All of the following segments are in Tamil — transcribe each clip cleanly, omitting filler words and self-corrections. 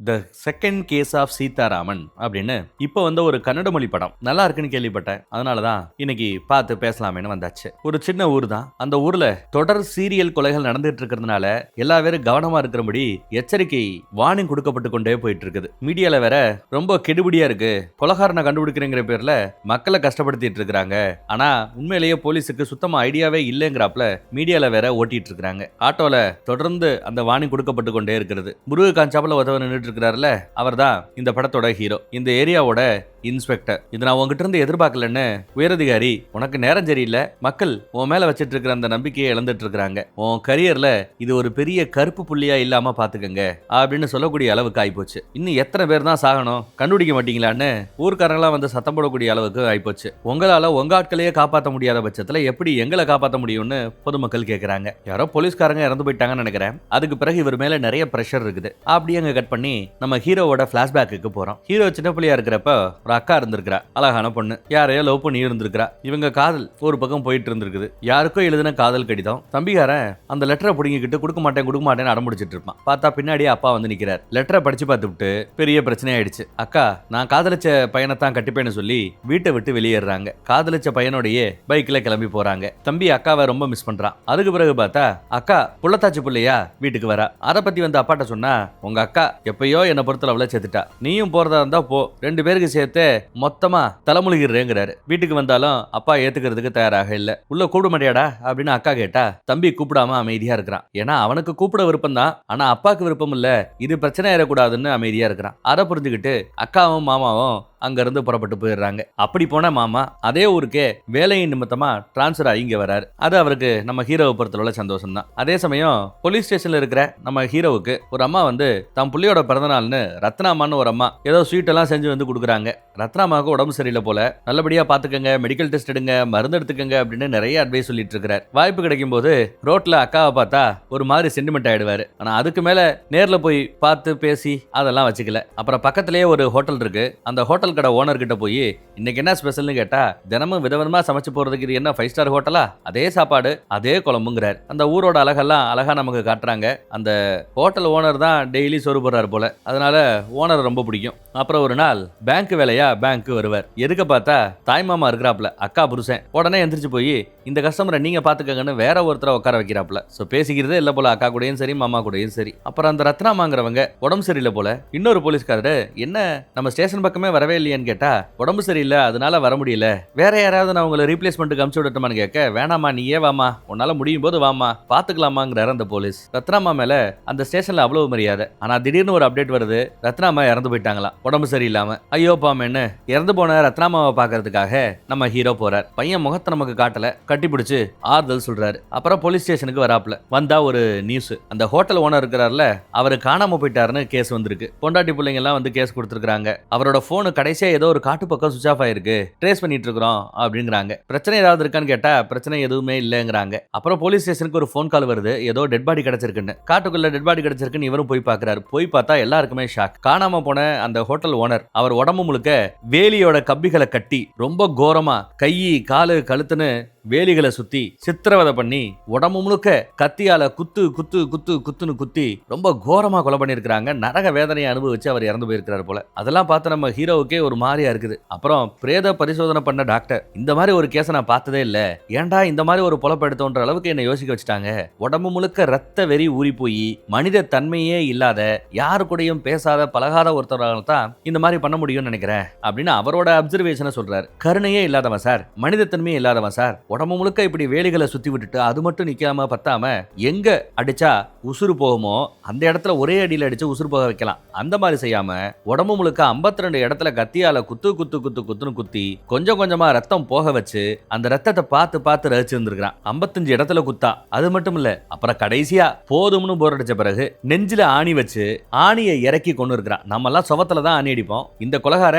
The second case of Seetharaman அப்படின்னு இப்போ ஒரு கன்னட மொழி படம் நல்லா இருக்குன்னு கேள்விப்பட்டேன். அதனாலதான் இன்னைக்கு பார்த்து பேசலாமேன்னு வந்தாச்சு. ஒரு சின்ன ஊர் தான். அந்த ஊர்ல தொடர் சீரியல் கொலைகள் நடந்துட்டு இருக்கிறதுனால எல்லா பேரும் கவனமா இருக்கிறபடி எச்சரிக்கை வார்னிங் கொடுக்கப்பட்டு கொண்டே போயிட்டு இருக்குது. மீடியால வேற ரொம்ப கெடுபிடியா இருக்கு, கொலகாரனை கண்டுபிடிக்கிறேங்கிற பேர்ல மக்களை கஷ்டப்படுத்திட்டு இருக்காங்க. ஆனா உண்மையிலேயே போலீஸுக்கு சுத்தமா ஐடியாவே இல்லைங்கிறாப்ல மீடியால வேற ஓட்டிட்டு இருக்காங்க. ஆட்டோல தொடர்ந்து அந்த வார்னிங் கொடுக்கப்பட்டு கொண்டே இருக்கிறது. முருகன் சாப்பிட உதவ நின்றுட்டு இருக்கிறாருல, அவர் தான் இந்த படத்தோட ஹீரோ, இந்த ஏரியாவோட இன்ஸ்பெக்டர். இது நான் உங்ககிட்ட இருந்து எதிர்பார்க்கலன்னு உயரதிகாரி, உனக்கு நேரம் சரியில்லை, மக்கள் உன் மேல வச்சிட்டு இருக்கிற அந்த நம்பிக்கையை இழந்துட்டு இருக்காங்க, உன் கரியர்ல இது ஒரு பெரிய கருப்பு புள்ளியா இல்லாம பாத்துக்கங்க அப்படின்னு சொல்லக்கூடிய அளவுக்கு ஆயிப்போச்சு. இன்னும் எத்தனை பேர் தான் சாகணும், கண்டுபிடிக்க மாட்டீங்களான்னு ஊர்க்காரங்களாம் வந்து சத்தம் போடக்கூடிய அளவுக்கு ஆயிப்போச்சு. உங்களால உங்க ஆட்களையே காப்பாற்ற முடியாத பட்சத்துல எப்படி எங்களை காப்பாற்ற முடியும்னு பொதுமக்கள் கேட்கறாங்க. யாரோ போலீஸ்காரங்க இறந்து போயிட்டாங்கன்னு நினைக்கிறேன். அதுக்கு பிறகு இவர் மேல நிறைய பிரஷர் இருக்குது. அப்படியே அங்க கட் பண்ணி நம்ம ஹீரோவோட பிளாஷ்பேக்கு போறோம். ஹீரோ சின்ன பிள்ளையா இருக்கிறப்ப ஒரு அக்கா இருந்திருக்கிறா, அழகான பொண்ணு, யாரையோ லவ் பண்ணி இருந்திருக்கிறா. இவங்க காதல் ஒரு பக்கம் போயிட்டு இருந்திருக்குது. யாருக்கோ எழுதின காதல் கடிதம். தம்பிகாரன் அந்த லெட்டரை புடிங்கிட்டு கொடுக்க மாட்டேன்னு அடம்பிடிச்சிட்டு இருப்பான். பார்த்தா பின்னாடியே அப்பா வந்து நிக்கிறார். லெட்டரை படிச்சு பார்த்துட்டு பெரிய பிரச்சனை ஆயிடுச்சு. அக்கா நான் காதலிச்ச பையனைத்தான் கட்டிப்பேன்னு சொல்லி வீட்டை விட்டு வெளியேறாங்க. காதலிச்ச பையனோடையே பைக்ல கிளம்பி போறாங்க. தம்பி அக்காவை ரொம்ப மிஸ் பண்றான். அதுக்கு பிறகு பார்த்தா அக்கா புள்ளத்தாச்சி பிள்ளையா வீட்டுக்கு வரா. அதை பத்தி வந்து அப்பாட்ட சொன்னா, உங்க அக்கா எப்பயோ என்ன பொறுத்தளவுல செத்துட்டா, நீயும் போறதா இருந்தா போ, 2 பேருக்கு சேர்த்து மொத்தமா தலைமுழுகிறாரு. வீட்டுக்கு வந்தாலும் அப்பா ஏத்துக்கிறதுக்கு தயாராக இல்ல. உள்ள கூப்பிட மாட்டியாடா அப்படின்னு அக்கா கேட்டா, தம்பி கூப்பிடாம அமைதியா இருக்கிறான். ஏன்னா அவனுக்கு கூப்பிட விருப்பம் தான், ஆனா அப்பாக்கு விருப்பம் இல்ல, இது பிரச்சனை ஆயிடக்கூடாதுன்னு அமைதியா இருக்கிறான். அதை புரிஞ்சுக்கிட்டு அக்காவும் மாமாவும் அங்க இருந்து புறப்பட்டு போயிடுறாங்க. அப்படி போன மாமா அதே ஊருக்கே வேலையின் நிமித்தமா டிரான்ஸ்பர் ஆகி இங்க வராரு. அது அவருக்கு நம்ம ஹீரோவை பொறுத்தளவுல சந்தோஷம் தான். அதே சமயம் போலீஸ் ஸ்டேஷன்ல இருக்கிற நம்ம ஹீரோவுக்கு ஒரு அம்மா வந்து தம் புள்ளியோட பிறந்தநாள்னு ரத்னாமான்னு ஒரு அம்மா ஏதோ ஸ்வீட் எல்லாம் செஞ்சு வந்து கொடுக்குறாங்க. ரத்னாமாவுக்கு உடம்பு சரியில்லை போல, நல்லபடியா பாத்துக்கங்க, மெடிக்கல் டெஸ்ட் எடுங்க, மருந்து எடுத்துக்கங்க அப்படின்னு நிறைய அட்வைஸ் சொல்லிட்டு இருக்கிறார். வாய்ப்பு கிடைக்கும் போது ரோட்ல அக்காவை பார்த்தா ஒரு மாதிரி சென்டிமெண்ட் ஆயிடுவாரு. ஆனா அதுக்கு மேல நேர்ல போய் பார்த்து பேசி அதெல்லாம் வச்சுக்கல. அப்புறம் பக்கத்திலேயே ஒரு ஹோட்டல் இருக்கு. அந்த ஹோட்டல் கடை ஓனர் கிட்ட போய் இன்னைக்கு என்ன ஸ்பெஷல்னு கேட்டா, தினமும் விதவிதமா சமைச்சு போறதுக்கு இது என்ன 5 ஸ்டார் ஹோட்டலா, அதே சாப்பாடு அதே குழம்புங்கிறார். அந்த ஊரோட அழகெல்லாம் அழகா நமக்கு காட்டுறாங்க. அந்த ஹோட்டல் ஓனர் தான் டெய்லி சோறு போடுறாரு போல, அதனால ஓனர் ரொம்ப பிடிக்கும். அப்புறம் ஒரு நாள் பேங்க் வேலையா பேங்க் வருவார். எதுக்க பார்த்தா தாய்மாமா இருக்கிறாப்ல, அக்கா புருஷன். உடனே எந்திரிச்சு போய் இந்த கஸ்டமரை நீங்க பாத்துக்கங்கன்னு வேற ஒருத்தரை உட்கார வைக்கிறாப்ல. சோ பேசிக்கிறதே இல்ல போல, அக்கா கூடயும் சரி மாமா கூடயும் சரி. அப்புறம் அந்த ரத்னாமாங்கிறவங்க உடம்பு சரியில்லை போல. இன்னொரு போலீஸ்காரரு, என்ன நம்ம ஸ்டேஷன் பக்கமே வரவே இல்லையான்னு கேட்டா, உடம்பு சரியில்லை அதனால வர முடியல, வேற யாராவது நான் உங்களை ரீப்ளேஸ்மெண்ட்டுக்கு அனுப்பிச்சு விடட்டுமான்னு கேட்க, வேணாமா நீயே வாமா, உன்னால முடியும் போது வாமா பாத்துக்கலாமாங்கிறார் அந்த போலீஸ். ரத்னாமா மேல அந்த ஸ்டேஷன்ல அவ்வளவு மரியாதை. ஆனா திடீர்னு ஒரு அப்டேட் வருது, ரத்னாமா இறந்து போயிட்டாங்களாம் உடம்பு சரியில்லாம. ஐயோ பாமேன்னு இறந்து போன ரத்னாமாவை பாக்குறதுக்காக நம்ம ஹீரோ போறார். பையன் முகத்தை நமக்கு காட்டல, கட்டி பிடிச்சு ஆறுதல் சொல்றாரு. அப்புறம் போலீஸ் ஸ்டேஷனுக்கு வராப்ல. வந்தா ஒரு நியூஸ், அந்த ஹோட்டல் ஓனர் இருக்கிறார்ல, அவரு காணாம போயிட்டாருன்னு கேஸ் வந்திருக்கு. பொண்டாட்டி பிள்ளைங்க எல்லாம் வந்து கேஸ் கொடுத்திருக்காங்க. அவரோட போனு கடைசியா ஏதோ ஒரு காட்டு பக்கம் சுவிட்ச் ஆஃப் ஆயிருக்கு, ட்ரேஸ் பண்ணிட்டு இருக்கிறோம் அப்படிங்கிறாங்க. பிரச்சனை ஏதாவது இருக்கான்னு கேட்டா பிரச்சனை எதுவுமே இல்லைங்கிறாங்க. அப்புறம் போலீஸ் ஸ்டேஷனுக்கு ஒரு போன் கால் வருது, ஏதோ டெட் பாடி கிடைச்சிருக்குன்னு. காட்டுக்குள்ள டெட் பாடி கிடைச்சிருக்குன்னு இவரும் போய் பாக்குறாரு. போய் பார்த்தா எல்லாருக்குமே ஷாக். காணாம போன அந்த ஹோட்டல் ஓனர் அவர் உடம்பு முழுக்க வேலியோட கம்பிகளை கட்டி ரொம்ப கோரமா கை காலு கழுத்துன்னு வேலிகளை சுத்தி சித்திரவதை பண்ணி உடம்பு முழுக்க கத்தியால குத்து குத்து குத்து குத்துன்னு குத்தி ரொம்ப கோரமா கொலை பண்ணிருக்காங்க. நரக வேதனையை அனுபவிச்சு அவர் இறந்து போயிருக்கிறார் போல. அதெல்லாம் பார்த்து நம்ம ஹீரோவுக்கே ஒரு மாதிரியா இருக்குது. அப்புறம் பிரேத பரிசோதனை பண்ண டாக்டர், இந்த மாதிரி ஒரு கேஸை நான் பார்த்ததே இல்ல, ஏன்டா இந்த மாதிரி ஒரு பொழப்பு எடுத்தோன்ற அளவுக்கு என்ன யோசிக்க வச்சுட்டாங்க. உடம்பு முழுக்க ரத்த வெறி ஊறி போய் மனித தன்மையே இல்லாத, யாரு கூடயும் பேசாத பழகாத ஒருத்தரால தான் இந்த மாதிரி பண்ண முடியும்னு நினைக்கிறேன் அப்படின்னு அவரோட அப்சர்வேஷனை சொல்றாரு. கருணையே இல்லாதவன் சார், மனித தன்மையே இல்லாதவன் சார், உடம்பு முழுக்க இப்படி வேலிகளை சுத்தி விட்டுட்டு அது மட்டும் நிக்காம பத்தாம எங்க அடிச்சா உசுறு போகுமோ அந்த இடத்துல ஒரே அடியில அடிச்சு உசுறு போக வைக்கலாம். அந்த மாதிரி செய்யாம உடம்பு முழுக்க 52 இடத்துல கத்தியால குத்து குத்து குத்து குத்துன்னு குத்தி கொஞ்சம் கொஞ்சமா ரத்தம் போக வச்சு அந்த ரத்தத்தை பார்த்து பார்த்து ரசிச்சிருந்திருக்கான். 55 இடத்துல குத்தா. அது மட்டும் இல்ல, அப்புறம் கடைசியா போதும்னு போர் அடிச்ச பிறகு நெஞ்சில ஆணி வச்சு ஆணியை இறக்கி கொண்டு இருக்கிறான். நம்ம எல்லாம் சுவத்துல தான் ஆணி அடிப்போம், இந்த கொலகார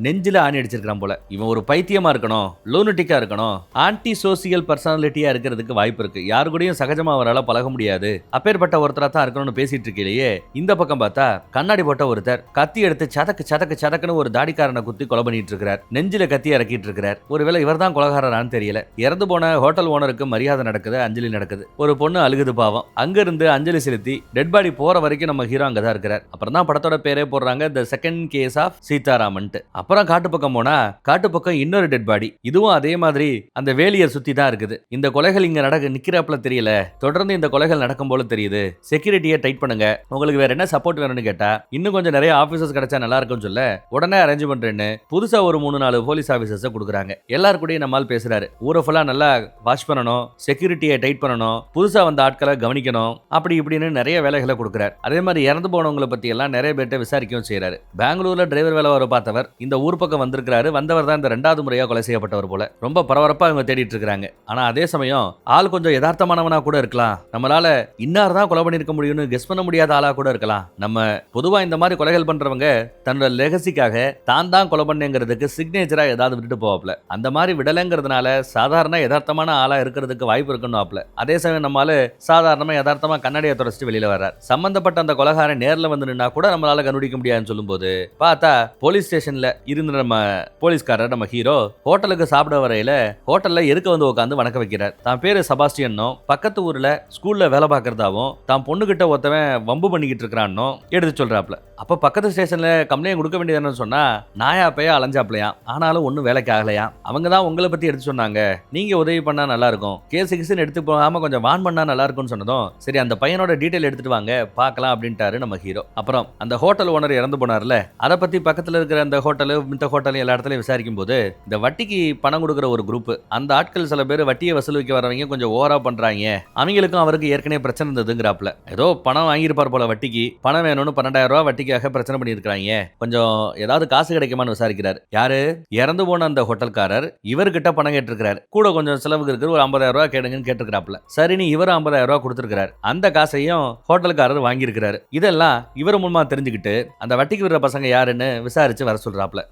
நெஞ்சில ஆணி அடிச்சிருக்கான் போல. இவன் ஒரு பைத்தியமா இருக்கணும், லூனட்டிக்கா இருக்கணும், ஆன்டி சோசியல் பர்சனாலிட்டியா இருக்கிறதுக்கு வாய்ப்பு இருக்கு. யாரு கூடயும் சகஜமா அவரால் பழக முடியாது, அப்பேற்பட்ட ஒருத்தரா தான் இருக்கணும்னு பேசிட்டு இருக்கையிலேயே இந்த பக்கம் பார்த்தா கண்ணாடி போட்ட ஒருத்தர் கத்தி எடுத்து சதக்கு சதக்கு சதக்குன்னு ஒரு தாடிக்காரனை குத்தி கொலை பண்ணிட்டு இருக்கிறார். நெஞ்சில கத்தி இறக்கிட்டு இருக்கிறார். ஒருவேளை இவர் தான் கொலைகாரரான்னு தெரியல. இறந்து போன ஹோட்டல் ஓனருக்கு மரியாதை நடக்குது, அஞ்சலி நடக்குது. ஒரு பொண்ணு அழுகுது பாவம். அங்க இருந்து அஞ்சலி செலுத்தி டெட் பாடி போற வரைக்கும் நம்ம ஹீரோ அங்கதான் இருக்கிறார். அப்புறம் தான் படத்தோட பேரே போடுறாங்க, the second case of Seetharaman. அப்புறம் காட்டு பக்கம் போனா காட்டு பக்கம் இன்னொரு டெட் பாடி, இதுவும் அதே மாதிரி அந்த வேலியர் சுத்தி தான் இருக்குது. இந்த கொலைகள் இங்க நிக்கிறாப்ல தெரியல, தொடர்ந்து இந்த கொலைகள் நடக்கும் போல தெரியுது. செக்யூரிட்டியை டைட் பண்ணுங்க, உங்களுக்கு வேற என்ன சப்போர்ட் வேணும்னு கேட்டா இன்னும் கொஞ்சம் நிறைய ஆபீசர்ஸ் கிடைச்சா நல்லா இருக்கும்னு சொல்ல உடனே அரேஞ்ச் பண்றேன்னு புதுசா ஒரு 3-4 போலீஸ் ஆபீசர்ஸ் கொடுக்குறாங்க. எல்லாரும் கூட நம்மால் பேசுறாரு. ஊரை ஃபுல்லா நல்லா வாஷ் பண்ணணும், செக்யூரிட்டியை டைட் பண்ணணும், புதுசா வந்த ஆட்களை கவனிக்கணும், அப்படி இப்படின்னு நிறைய வேலைகளை கொடுக்குறாரு. அதே மாதிரி இறந்து போனவங்களை பத்தி எல்லாம் நிறைய பேர்ட்ட விசாரிக்கவும் செய்யறாரு. பெங்களூர்ல டிரைவர் வேலை வர பார்த்தவர் இந்த ஊர் பக்கம் வந்திருக்காரு. வந்தவர் தான் இந்த 2வது முறையா கொலை செய்யப்பட்டவர் போல. ரொம்ப பரபரப்பா இவங்க தேடிட்டு இருக்காங்க. ஆனா அதே சமயம் ஆள் கொஞ்சம் யதார்த்தமானவனா கூட இருக்கலாம், நம்மளால இன்னார் தான் கொலை பண்ணிருக்க முடியும்னு கெஸ் பண்ண முடியாத ஆளா கூட இருக்கலாம். நம்ம பொதுவா இந்த மாதிரி கொலைகள் பண்றவங்க தன்னோட லெகசிக்காக தான் தான் கொலை பண்ணேங்கிறதுக்கு சிக்னேச்சரா ஏதாவது விட்டுட்டு போவாப்ல. அந்த மாதிரி விடலைங்கிறதுனால சாதாரண யதார்த்தமான ஆளா இருக்கிறதுக்கு வாய்ப்பு இருக்குன்னு ஆப்ல. அதே சமயம் நம்மால சாதாரணமா யதார்த்தமா கண்ணாடியை தொடச்சிட்டு வெளியில வர்றார். சம்பந்தப்பட்ட அந்த கொலைகாரன் நேர்ல வந்து நின்னா கூட நம்மளால கண்டுபிடிக்க முடியாதுன்னு சொல்லும்போது பார்த்தா போலீஸ் ஸ்டேஷன்ல இருந்த நம்ம போலீஸ்காரர் நம்ம ஹீரோ ஹோட்டலுக்கு சாப்பிட வரையில ஹோட்டல்ல எதுக்கு வந்து உட்காந்து வணக்க வைக்கிறார். தான் பேரு செபாஸ்டியனும் பக்கத்து ஊர்ல ஸ்கூல்ல வேலை பார்க்கறதாவும் தான் பொண்ணுகிட்ட ஒருத்தவன் வம்பு பண்ணிக்கிட்டு இருக்கிறான்னு எடுத்து சொல்றாப்ல. அப்ப பக்கத்து ஸ்டேஷன்ல கம்ப்ளைண்ட் கொடுக்க வேண்டியதுன்னு சொன்னா நாயா பையா அலைஞ்சாப்லையாம். ஆனாலும் ஒன்னும் வேலைக்கு ஆகலையாம். அவங்க தான் உங்களை பத்தி எடுத்து சொன்னாங்க, நீங்க உதவி பண்ணா நல்லா இருக்கும், கேஸ் கிஸ்ன்னு எடுத்து போகாம கொஞ்சம் வான் பண்ணா நல்லா இருக்கும்னு சொன்னதும் சரி அந்த பையனோட டீடைல் எடுத்துட்டு வாங்க பார்க்கலாம் அப்படின்ட்டாரு நம்ம ஹீரோ. அப்புறம் அந்த ஹோட்டல் ஓனர் இறந்து போனார்ல, அதை பத்தி பக்கத்துல இருக்கிற அந்த ஹோட்டலு மித்த ஹோட்டல் எல்லா இடத்துலயும் விசாரிக்கும் போது இந்த வட்டிக்கு பணம் கொடுக்குற ஒரு குரூப், அந்த ஆட்கள் சில பேர் வட்டியை வசூல் வைக்க வரவங்க கொஞ்சம் ஓவரா பண்றாங்க, அவங்களுக்கும் அவருக்கு ஏற்கனவே பிரச்சனை இருந்ததுங்கிறாப்ல. ஏதோ பணம் வாங்கியிருப்பார் போல, வட்டிக்கு பணம் வேணும்னு 12,000 ரூபாய் வட்டிக்காக பிரச்சனை பண்ணியிருக்காங்க, கொஞ்சம் ஏதாவது காசு கிடைக்குமான்னு விசாரிக்கிறார். யாரு? இறந்து போன அந்த ஹோட்டல்காரர் இவர்கிட்ட பணம் கேட்டிருக்கிறார். கூட கொஞ்சம் செலவுக்கு இருக்கிற ஒரு 50,000 ரூபாய் கேடுங்கன்னு கேட்டிருக்கிறாப்ல. சரின்னு இவர் 50,000 ரூபாய் கொடுத்திருக்கிறார். அந்த காசையும் ஹோட்டல்காரர் வாங்கியிருக்கிறாரு. இதெல்லாம் இவர் மூலமா தெரிஞ்சுக்கிட்டு அந்த வட்டிக்கு விடுற பசங்க யாருன்னு விசாரிச்சு வர சொல்றாப்ல.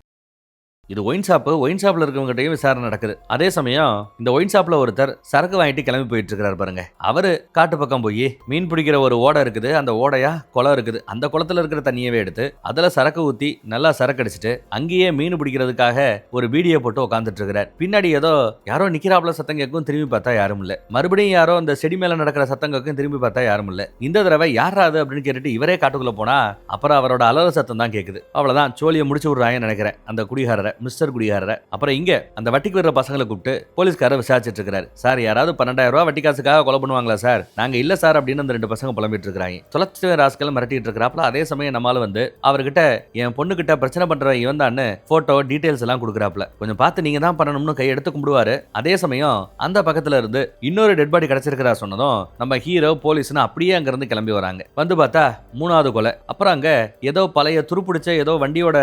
இது ஒயின் ஷாப்ல இருக்கவங்ககிட்டயும் விசாரணை நடக்குது. அதே சமயம் இந்த ஒயின் ஷாப்ல ஒருத்தர் சரக்கு வாங்கிட்டு கிளம்பி போயிட்டு இருக்காரு பாருங்க. அவரு காட்டு பக்கம் போய் மீன் பிடிக்கிற ஒரு ஓடை இருக்குது, அந்த ஓடையா குளம் இருக்குது, அந்த குளத்துல இருக்கிற தண்ணியவே எடுத்து அதுல சரக்கு ஊத்தி நல்லா சரக்கு அடிச்சுட்டு அங்கேயே மீன் பிடிக்கிறதுக்காக ஒரு வீடியோ போட்டு உட்காந்துட்டு இருக்கிறார். பின்னாடி ஏதோ யாரோ நிக்கிறாப்ல சத்தம் கேட்கும், திரும்பி பார்த்தா யாரும் இல்ல. மறுபடியும் யாரோ அந்த செடி மேல நடக்கிற சத்தம் கேட்கும், திரும்பி பார்த்தா யாரும் இல்ல. இந்த தடவை யாராது அப்படின்னு கேட்டுட்டு இவரே காட்டுக்குள்ள போனா அப்புறம் அவரோட அலற சத்தம் தான் கேக்குது. அவ்வளவுதான், சோழியை முடிச்சு விடுறாங்கன்னு நினைக்கிறேன் அந்த குடிகாரரை, மிஸ்டர் குடிகாரரை. அப்புறம் இங்க அந்த வட்டிக்கு வர்ற பசங்களை கூப்பிட்டு போலீஸ்காரர் விசாரிச்சிட்டு இருக்காரு. சார் யாராவது 12,000 ரூபாய் வட்டி காசுக்காக கொலை பண்ணுவாங்களா சார்? நாங்க இல்ல சார் அப்படின்னு அந்த 2 பசங்க புலம்பிட்டு இருக்காங்க. தொலைச்சு ராஸ்கல் மிரட்டிட்டு இருக்கிறாப்ல. அதே சமயம் நம்மால வந்து அவர்கிட்ட என் பொண்ணு கிட்ட பிரச்சனை பண்ற இவன் தான் போட்டோ டீடைல்ஸ் எல்லாம் கொடுக்குறாப்ல, கொஞ்சம் பார்த்து நீங்க தான் பண்ணணும்னு கை எடுத்து கும்பிடுவாரு. அதே சமயம் அந்த பக்கத்துல இருந்து இன்னொரு டெட் பாடி கிடைச்சிருக்கிறா சொன்னதும் நம்ம ஹீரோ போலீஸ்னு அப்படியே அங்க இருந்து கிளம்பி வராங்க. வந்து பார்த்தா 3வது கொலை. அப்புறம் அங்க ஏதோ பழைய துருப்பிடிச்ச ஏதோ வண்டியோட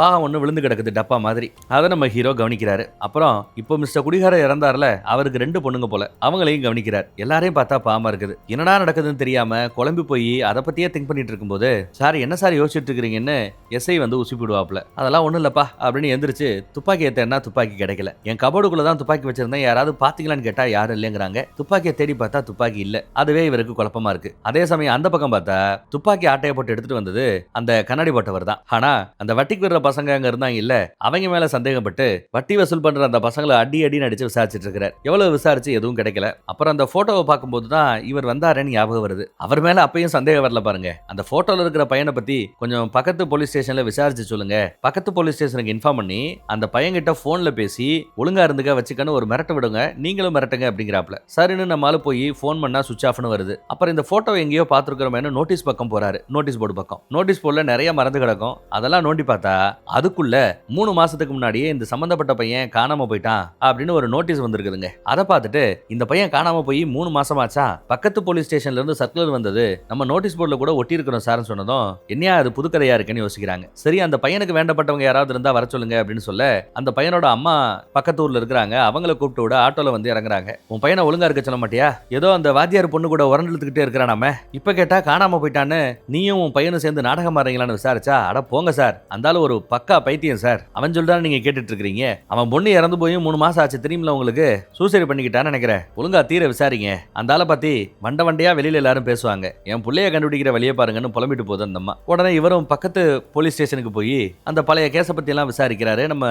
பாகம் ஒண்ணு விழுந்து கிடக்குது டப்பா மாதிரி. அதை நம்ம ஹீரோ கவனிக்கிறாரு. அப்புறம் இப்போ மிஸ்டர் குடிகாரர் இறந்தார்ல, அவருக்கு 2 பொண்ணுங்க போல, அவங்களையும் கவனிக்கிறார். எல்லாரையும் பார்த்தா பாவமா இருக்குது. என்னடா நடக்குதுன்னு தெரியாம குழம்பி போய் அதை பத்தியே திங்க் பண்ணிட்டு இருக்கும்போது சார் என்ன சார் யோசிச்சுட்டு இருக்கிறீங்கன்னு எஸ்ஐ வந்து உசுப்பிடுவாப்ல. அதெல்லாம் ஒண்ணும் இல்லப்பா அப்படின்னு எந்திரிச்சு துப்பாக்கி ஏத்தேன்னா துப்பாக்கி கிடைக்கல. என் கபோர்டுக்குள்ள தான் துப்பாக்கி வச்சிருந்தேன், யாராவது பாத்தீங்களான்னு கேட்டா யாரும் இல்லைங்கிறாங்க. துப்பாக்கியை தேடி பார்த்தா துப்பாக்கி இல்ல. அதுவே இவருக்கு குழப்பமா இருக்கு. அதே சமயம் அந்த பக்கம் பார்த்தா துப்பாக்கி ஆட்டையை போட்டு எடுத்துட்டு வந்தது அந்த கண்ணாடி போட்டவர் தான். ஆனா அந்த வட்டிக்கு வர்ற பசங்க அங்க இருந்தாங்க இல்ல, அவங்க மேல சந்தேகப்பட்டு வட்டி வசூல் பண்ற அந்த பசங்களை அடி அடிச்சு விசாரிச்சுட்டு இருக்கிறார். எவ்வளவு விசாரிச்சு எதுவும் கிடைக்கல. அப்புறம் அந்த போட்டோவை பார்க்கும்போது தான் இவர் வந்தாருன்னு ஞாபகம் வருது. அவர் மேல அப்பயும் சந்தேகம் வரல பாருங்க. அந்த போட்டோல இருக்கிற பையனை பத்தி கொஞ்சம் பக்கத்து போலீஸ் ஸ்டேஷன்ல விசாரிச்சு சொல்லுங்க, பக்கத்து போலீஸ் ஸ்டேஷனுக்கு இன்ஃபார்ம் பண்ணி அந்த பையன் கிட்ட போன்ல பேசி ஒழுங்கா இருந்துக்க வச்சுக்கன்னு ஒரு மிரட்ட விடுங்க, நீங்களும் மிரட்டுங்க அப்படிங்கிறாப்ல. சரின்னு நம்மால போய் போன் பண்ணா சுவிட்ச் ஆஃப்னு வருது. அப்புறம் இந்த போட்டோ எங்கேயோ பாத்துருக்கிறோமேனு நோட்டீஸ் பக்கம் போறாரு. நோட்டீஸ் போர்டு பக்கம். நோட்டீஸ் போர்டுல நிறைய மறந்து கிடக்கும். அதெல்லாம் நோண்டி பார்த்தா அதுக்குள்ள 3 மாசத்துக்கு முன்னாடியே இந்த சம்பந்தப்பட்ட பையன் காணாம போயிட்டான் அப்படின்னு ஒரு நோட்டீஸ் வந்திருக்குதுங்க. அதை பார்த்துட்டு இந்த பையன் காணாம போய் 3 மாசமாச்சா, பக்கத்து போலீஸ் ஸ்டேஷன்ல இருந்து சர்க்குலர் வந்தது, நம்ம நோட்டீஸ் போர்டுல கூட ஒட்டி இருக்கிறோம் சார்னு சொன்னதும் என்னையா அது புதுக்கதையா இருக்குன்னு யோசிக்கிறாங்க. சரி அந்த பையனுக்கு வேண்டப்பட்டவங்க யாராவது இருந்தா வர சொல்லுங்க அப்படின்னு சொல்ல அந்த பையனோட அம்மா பக்கத்து ஊர்ல இருக்கிறாங்க. அவங்கள கூப்பிட்டு விட ஆட்டோல வந்து இறங்குறாங்க. உன் பையனை ஒழுங்கா இருக்க சொல்ல மாட்டியா, ஏதோ அந்த வாத்தியார் பொண்ணு கூட உரண்டெடுத்துக்கிட்டே இருக்கிறானாம, இப்ப கேட்டா காணாம போயிட்டான்னு நீயும் உன் பையனும் சேர்ந்து நாடகம் ஆடுறீங்களான்னு விசாரிச்சா, அட போங்க சார், அந்தாலும் ஒரு பக்கா பைத்தியம் சார், அவன் சொல்லிட்டு நீங்க கேட்டுட்டு இருக்கீங்க. அவன் பொண்ணு இறந்து போய் 3 மாசம் ஆச்சு தெரியுமில்ல உங்களுக்கு. சூசைட் பண்ணிக்கிட்டான்னு நினைக்கிறேன். ஒழுங்கா தீர விசாரிங்க. அந்த ஆளை பத்தி வண்டையா வெளியில எல்லாரும் பேசுவாங்க. என் புள்ளைய கண்டுபிடிக்கிற வழியை பாருங்கன்னு புலம்பிட்டு போகுது அந்த அம்மா. உடனே இவரும் பக்கத்து போலீஸ் ஸ்டேஷனுக்கு போய் அந்த பழைய கேஸை பத்தி எல்லாம் விசாரிக்கிறாரு. நம்ம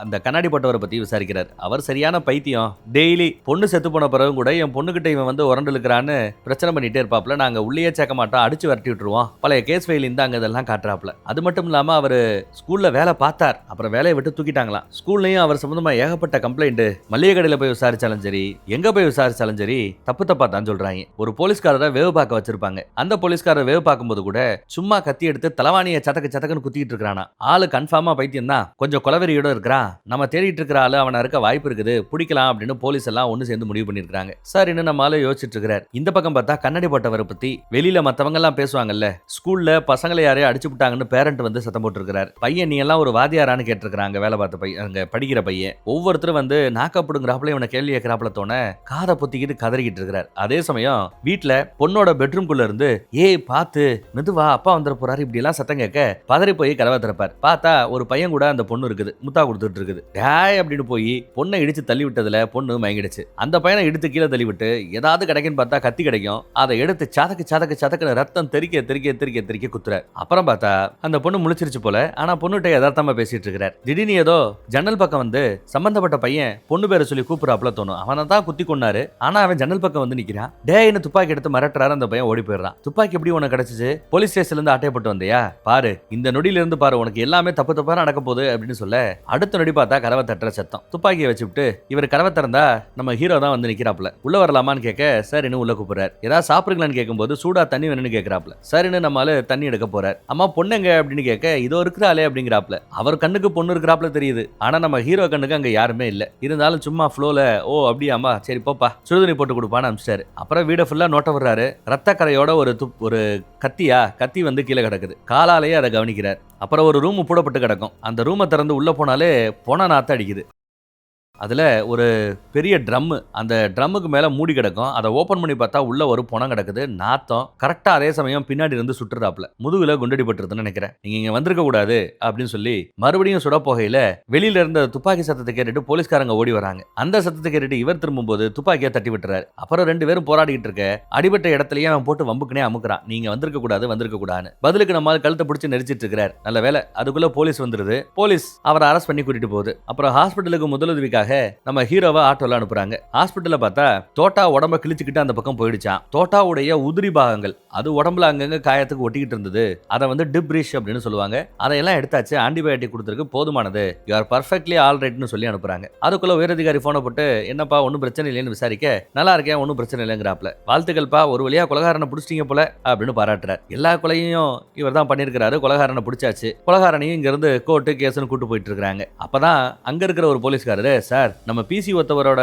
அந்த கண்ணாடி போட்டவரை பத்தி விசாரிக்கிறாரு. அவர் சரியான பைத்தியம். டெய்லி பொண்ணு செத்து போன பிறகும் கூட என் பொண்ணுகிட்ட இவன் வந்து உரண்டலுக்கிறான்னு பிரச்சனை பண்ணிட்டே இருப்பாப்ல. நாங்க உள்ளே சேர்க்க மாட்டோம், அடிச்சு வரட்டி விட்டுருவோம். பழைய கேஸ் ஃபைல் இந்த அங்க இதெல்லாம் காட்டுறாப்ல. அது மட்டும் இல்லாம அவரு ஸ்கூல்ல வேலை பார்த்தார், அப்புறம் வேலையை விட்டு தூக்கிட்டாங்களாம். ஸ்கூல்லையும் அவர் சம்பந்தமா ஏகப்பட்ட கம்ப்ளைண்ட். மளிகை கடையில போய் விசாரிச்சாலும் சரி, எங்க போய் விசாரிச்சாலும் சரி, தப்பா தான் சொல்றாங்க. ஒரு போலீஸ்காரரை வேவு பார்க்க வச்சிருப்பாங்க. அந்த போலீஸ்காரர் வேவு பார்க்கும்போது கூட சும்மா கத்தி எடுத்து தலவாணியை சதக்குன்னு குத்திட்டு இருக்கானா. ஆளு கன்ஃபார்மா பைத்தியம் தான், கொஞ்சம் கொலவெறியோட இருக்கிறான். நம்ம தேடிட்டு இருக்கிற ஆளு அவனை இருக்க வாய்ப்பு இருக்குது, பிடிக்கலாம் அப்படின்னு போலீஸ் எல்லாம் ஒன்னு சேர்ந்து முடிவு பண்ணிருக்காங்க. சார் இன்னும் நம்ம ஆளு யோசிச்சுட்டு இருக்கிறார். இந்த பக்கம் பார்த்தா கண்ணாடி போட்டவரை பத்தி வெளியில மத்தவங்க எல்லாம் பேசுவாங்கல்ல, ஸ்கூல்ல பசங்களை யாரையும் அடிச்சு விட்டாங்கன்னு பேரண்ட் வந்து சத்தம் போட்டு இருக்கிறார். பையன் நீ எல்லாம் ஒரு வாதியாரான்னு கேட்டிருக்கிறாங்க. வேலை பார்த்த பையன், அங்க படிக்கிற பையன். ஒவ்வொருத்தரும் வந்து நாக்கப்படுங்கிறாப்புல இவனை கேள்வி கேட்கிறாப்புல தோண காதை பொத்திக்கிட்டு கதறிக்கிட்டு இருக்கிறார். அதே சமயம் வீட்டுல பொண்ணோட பெட்ரூம்குள்ள இருந்து ஏய் பார்த்து மெதுவா அப்பா வந்துட போறாரு இப்படி எல்லாம் சத்தம் கேட்க பதறி போய் கதவை திறப்பார். பார்த்தா ஒரு பையன் கூட அந்த பொண்ணு இருக்குது, முத்தா கொடுத்துட்டு இருக்குது. டேய் அப்படின்னு போய் பொண்ணை இடிச்சு தள்ளி விட்டதுல பொண்ணு மயங்கிடுச்சு. அந்த பையனை எடுத்து கீழே தள்ளி விட்டு ஏதாவது கிடைக்குன்னு பார்த்தா கத்தி கிடைக்கும். அதை எடுத்து சதக்கு ரத்தம் தெறிக்க குத்துறார். அப்புறம் பார்த்தா அந்த பொண்ணு முழிச்சிருச்சு போல. ஆனா பொண்ணுகிட்ட யதார்த்தமா பேசிட்டு இருக்கிறார். திடீர்னு ஏதோ ஜன்னல் பக்கம் வந்து சம்பந்தப்பட்ட பையன் பொண்ணு பேரை சொல்லி கூப்பிடுறாப்புல தோணும். அவனை தான் குத்தி கொண்டாரு. ஆனா அவன் ஜன்னல் பக்கம் வந்து நிக்கிறான். டேய்னு துப்பாக்கி எடுத்து மிரட்டுறாரு. அந்த பையன் ஓடி போயிடுறான். துப்பாக்கி எப்படி உனக்கு கிடைச்சிச்சு? போலீஸ் ஸ்டேஷன்ல இருந்து ஆட்டையப்பட்டு வந்தியா? பாரு இந்த நொடியில இருந்து பாரு உனக்கு எல்லாமே தப்பா நடக்க போகுது அப்படின்னு சொல்ல அடுத்த நொடி பார்த்தா கதவை தட்டுற சத்தம். துப்பாக்கியை வச்சுட்டு இவர் கதவை திறந்தா நம்ம ஹீரோ தான் வந்து நிக்கிறாப்ல. உள்ள வரலாமான்னு கேட்க சார் இன்னும் உள்ள கூப்பிடுறாரு. ஏதாவது சாப்பிடுங்களான்னு கேட்கும்போது சூடா தண்ணி வேணும்னு கேட்கிறாப்ல. சரின்னு நம்மளால தண்ணி எடுக்க போறார். அம்மா பொண்ணுங்க அப்படின்னு கேட்க இதோ இருக்கிறாளே அப்படிங்கிறாப்ல. அவர் கண்ணுக்கு பொண்ணு இருக்கிறாப்ல தெரியுது. ஆனா நம்ம ஹீரோ கண்ணுக்கு அங்க யாருமே இல்ல. இருந்தாலும் சும்மா ஃப்ளோல ஓ அப்படியாமா சரி போப்பா சுடுதண்ணி போட்டு கொடுப்பான்னு அனுப்பிச்சாரு. அப்புறம் வீட ஃபுல்லா நோட்ட விடுறாரு. ரத்த கரையோட ஒரு கத்தி வந்து கீழே கிடக்குது. காலாலேயே அதை கவனிக்கிறார். அப்புறம் ஒரு ரூம் பூடப்பட்டு கிடக்கும். அந்த ரூமை திறந்து உள்ள போனாலே பொண நாத்த அடிக்குது. அதில் ஒரு பெரிய ட்ரம்மு, அந்த ட்ரம்முக்கு மேலே மூடி கிடக்கும். அதை ஓப்பன் பண்ணி பார்த்தா உள்ள ஒரு பொணம் கிடக்குது, நாத்தம். கரெக்டாக அதே சமயம் பின்னாடி இருந்து சுட்டுறாப்புல. முதுகுல குண்டடி பட்டுருதுன்னு நினைக்கிறேன். நீங்கள் இங்கே வந்திருக்க கூடாது அப்படின்னு சொல்லி மறுபடியும் சுட போகையில் வெளியில இருந்த துப்பாக்கி சத்தத்தை கேட்டுட்டு போலீஸ்காரங்க ஓடி வராங்க. அந்த சத்தத்தை கேட்டுட்டு இவர் திரும்பும்போது துப்பாக்கியை தட்டி விட்டுறாரு. அப்புறம் 2 பேரும் போராடிக்கிட்டு இருக்க அடிபட்ட இடத்துலயே அவன் போட்டு வம்புக்குனே அமுக்குறான். நீங்க வந்திருக்க கூடாதுன்னு. பதிலுக்கு நம்ம கழுத்தை பிடிச்சி நெரிச்சிட்டு இருக்கிறார். நல்ல வேலை அதுக்குள்ள போலீஸ் வந்துருது. போலீஸ் அவரை அரெஸ்ட் பண்ணி கூட்டிட்டு போகுது. அப்புறம் ஹாஸ்பிட்டலுக்கு முதலுதவிக்காக நம்ம ஹீரோவை ஆட்டோல அனுப்புறாங்க. ஹாஸ்பிட்டல்ல பார்த்தா தோட்டா உடம்ப கிழிச்சுக்கிட்டு அந்த பக்கம் போயிடுச்சான். தோட்டாவுடைய உதிரி பாகங்கள் அது உடம்புல அங்கங்க காயத்துக்கு ஒட்டிக்கிட்டு இருந்தது. அதை வந்து டிப்ரிஷ் அப்படின்னு சொல்லுவாங்க. அதையெல்லாம் எடுத்தாச்சு, ஆன்டிபயோட்டிக் கொடுத்துருக்கு, போதுமானது, யூ ஆர் பர்ஃபெக்ட்லி ஆல் ரைட்னு சொல்லி அனுப்புறாங்க. அதுக்குள்ள உயரதிகாரி போனை போட்டு என்னப்பா ஒன்னும் பிரச்சனை இல்லைன்னு விசாரிக்க நல்லா இருக்கேன் ஒன்னும் பிரச்சனை இல்லைங்கிறாப்ல. வாழ்த்துக்கள்ப்பா ஒரு வழியா கொலகாரனை பிடிச்சிட்டீங்க போல அப்படின்னு பாராட்டுறாரு. எல்லா கொலையும் இவர் தான் பண்ணிருக்கிறாரு, கொலகாரனை பிடிச்சாச்சு. கொலகாரனையும் இங்க இருந்து கோர்ட்டு கேஸ்னு கூட்டு போயிட்டு இருக்காங்க. அப்பதான் அங்க இருக்கிற ஒரு போலீஸ்காரரு சார் நம்ம பிசி ஒருத்தவரோட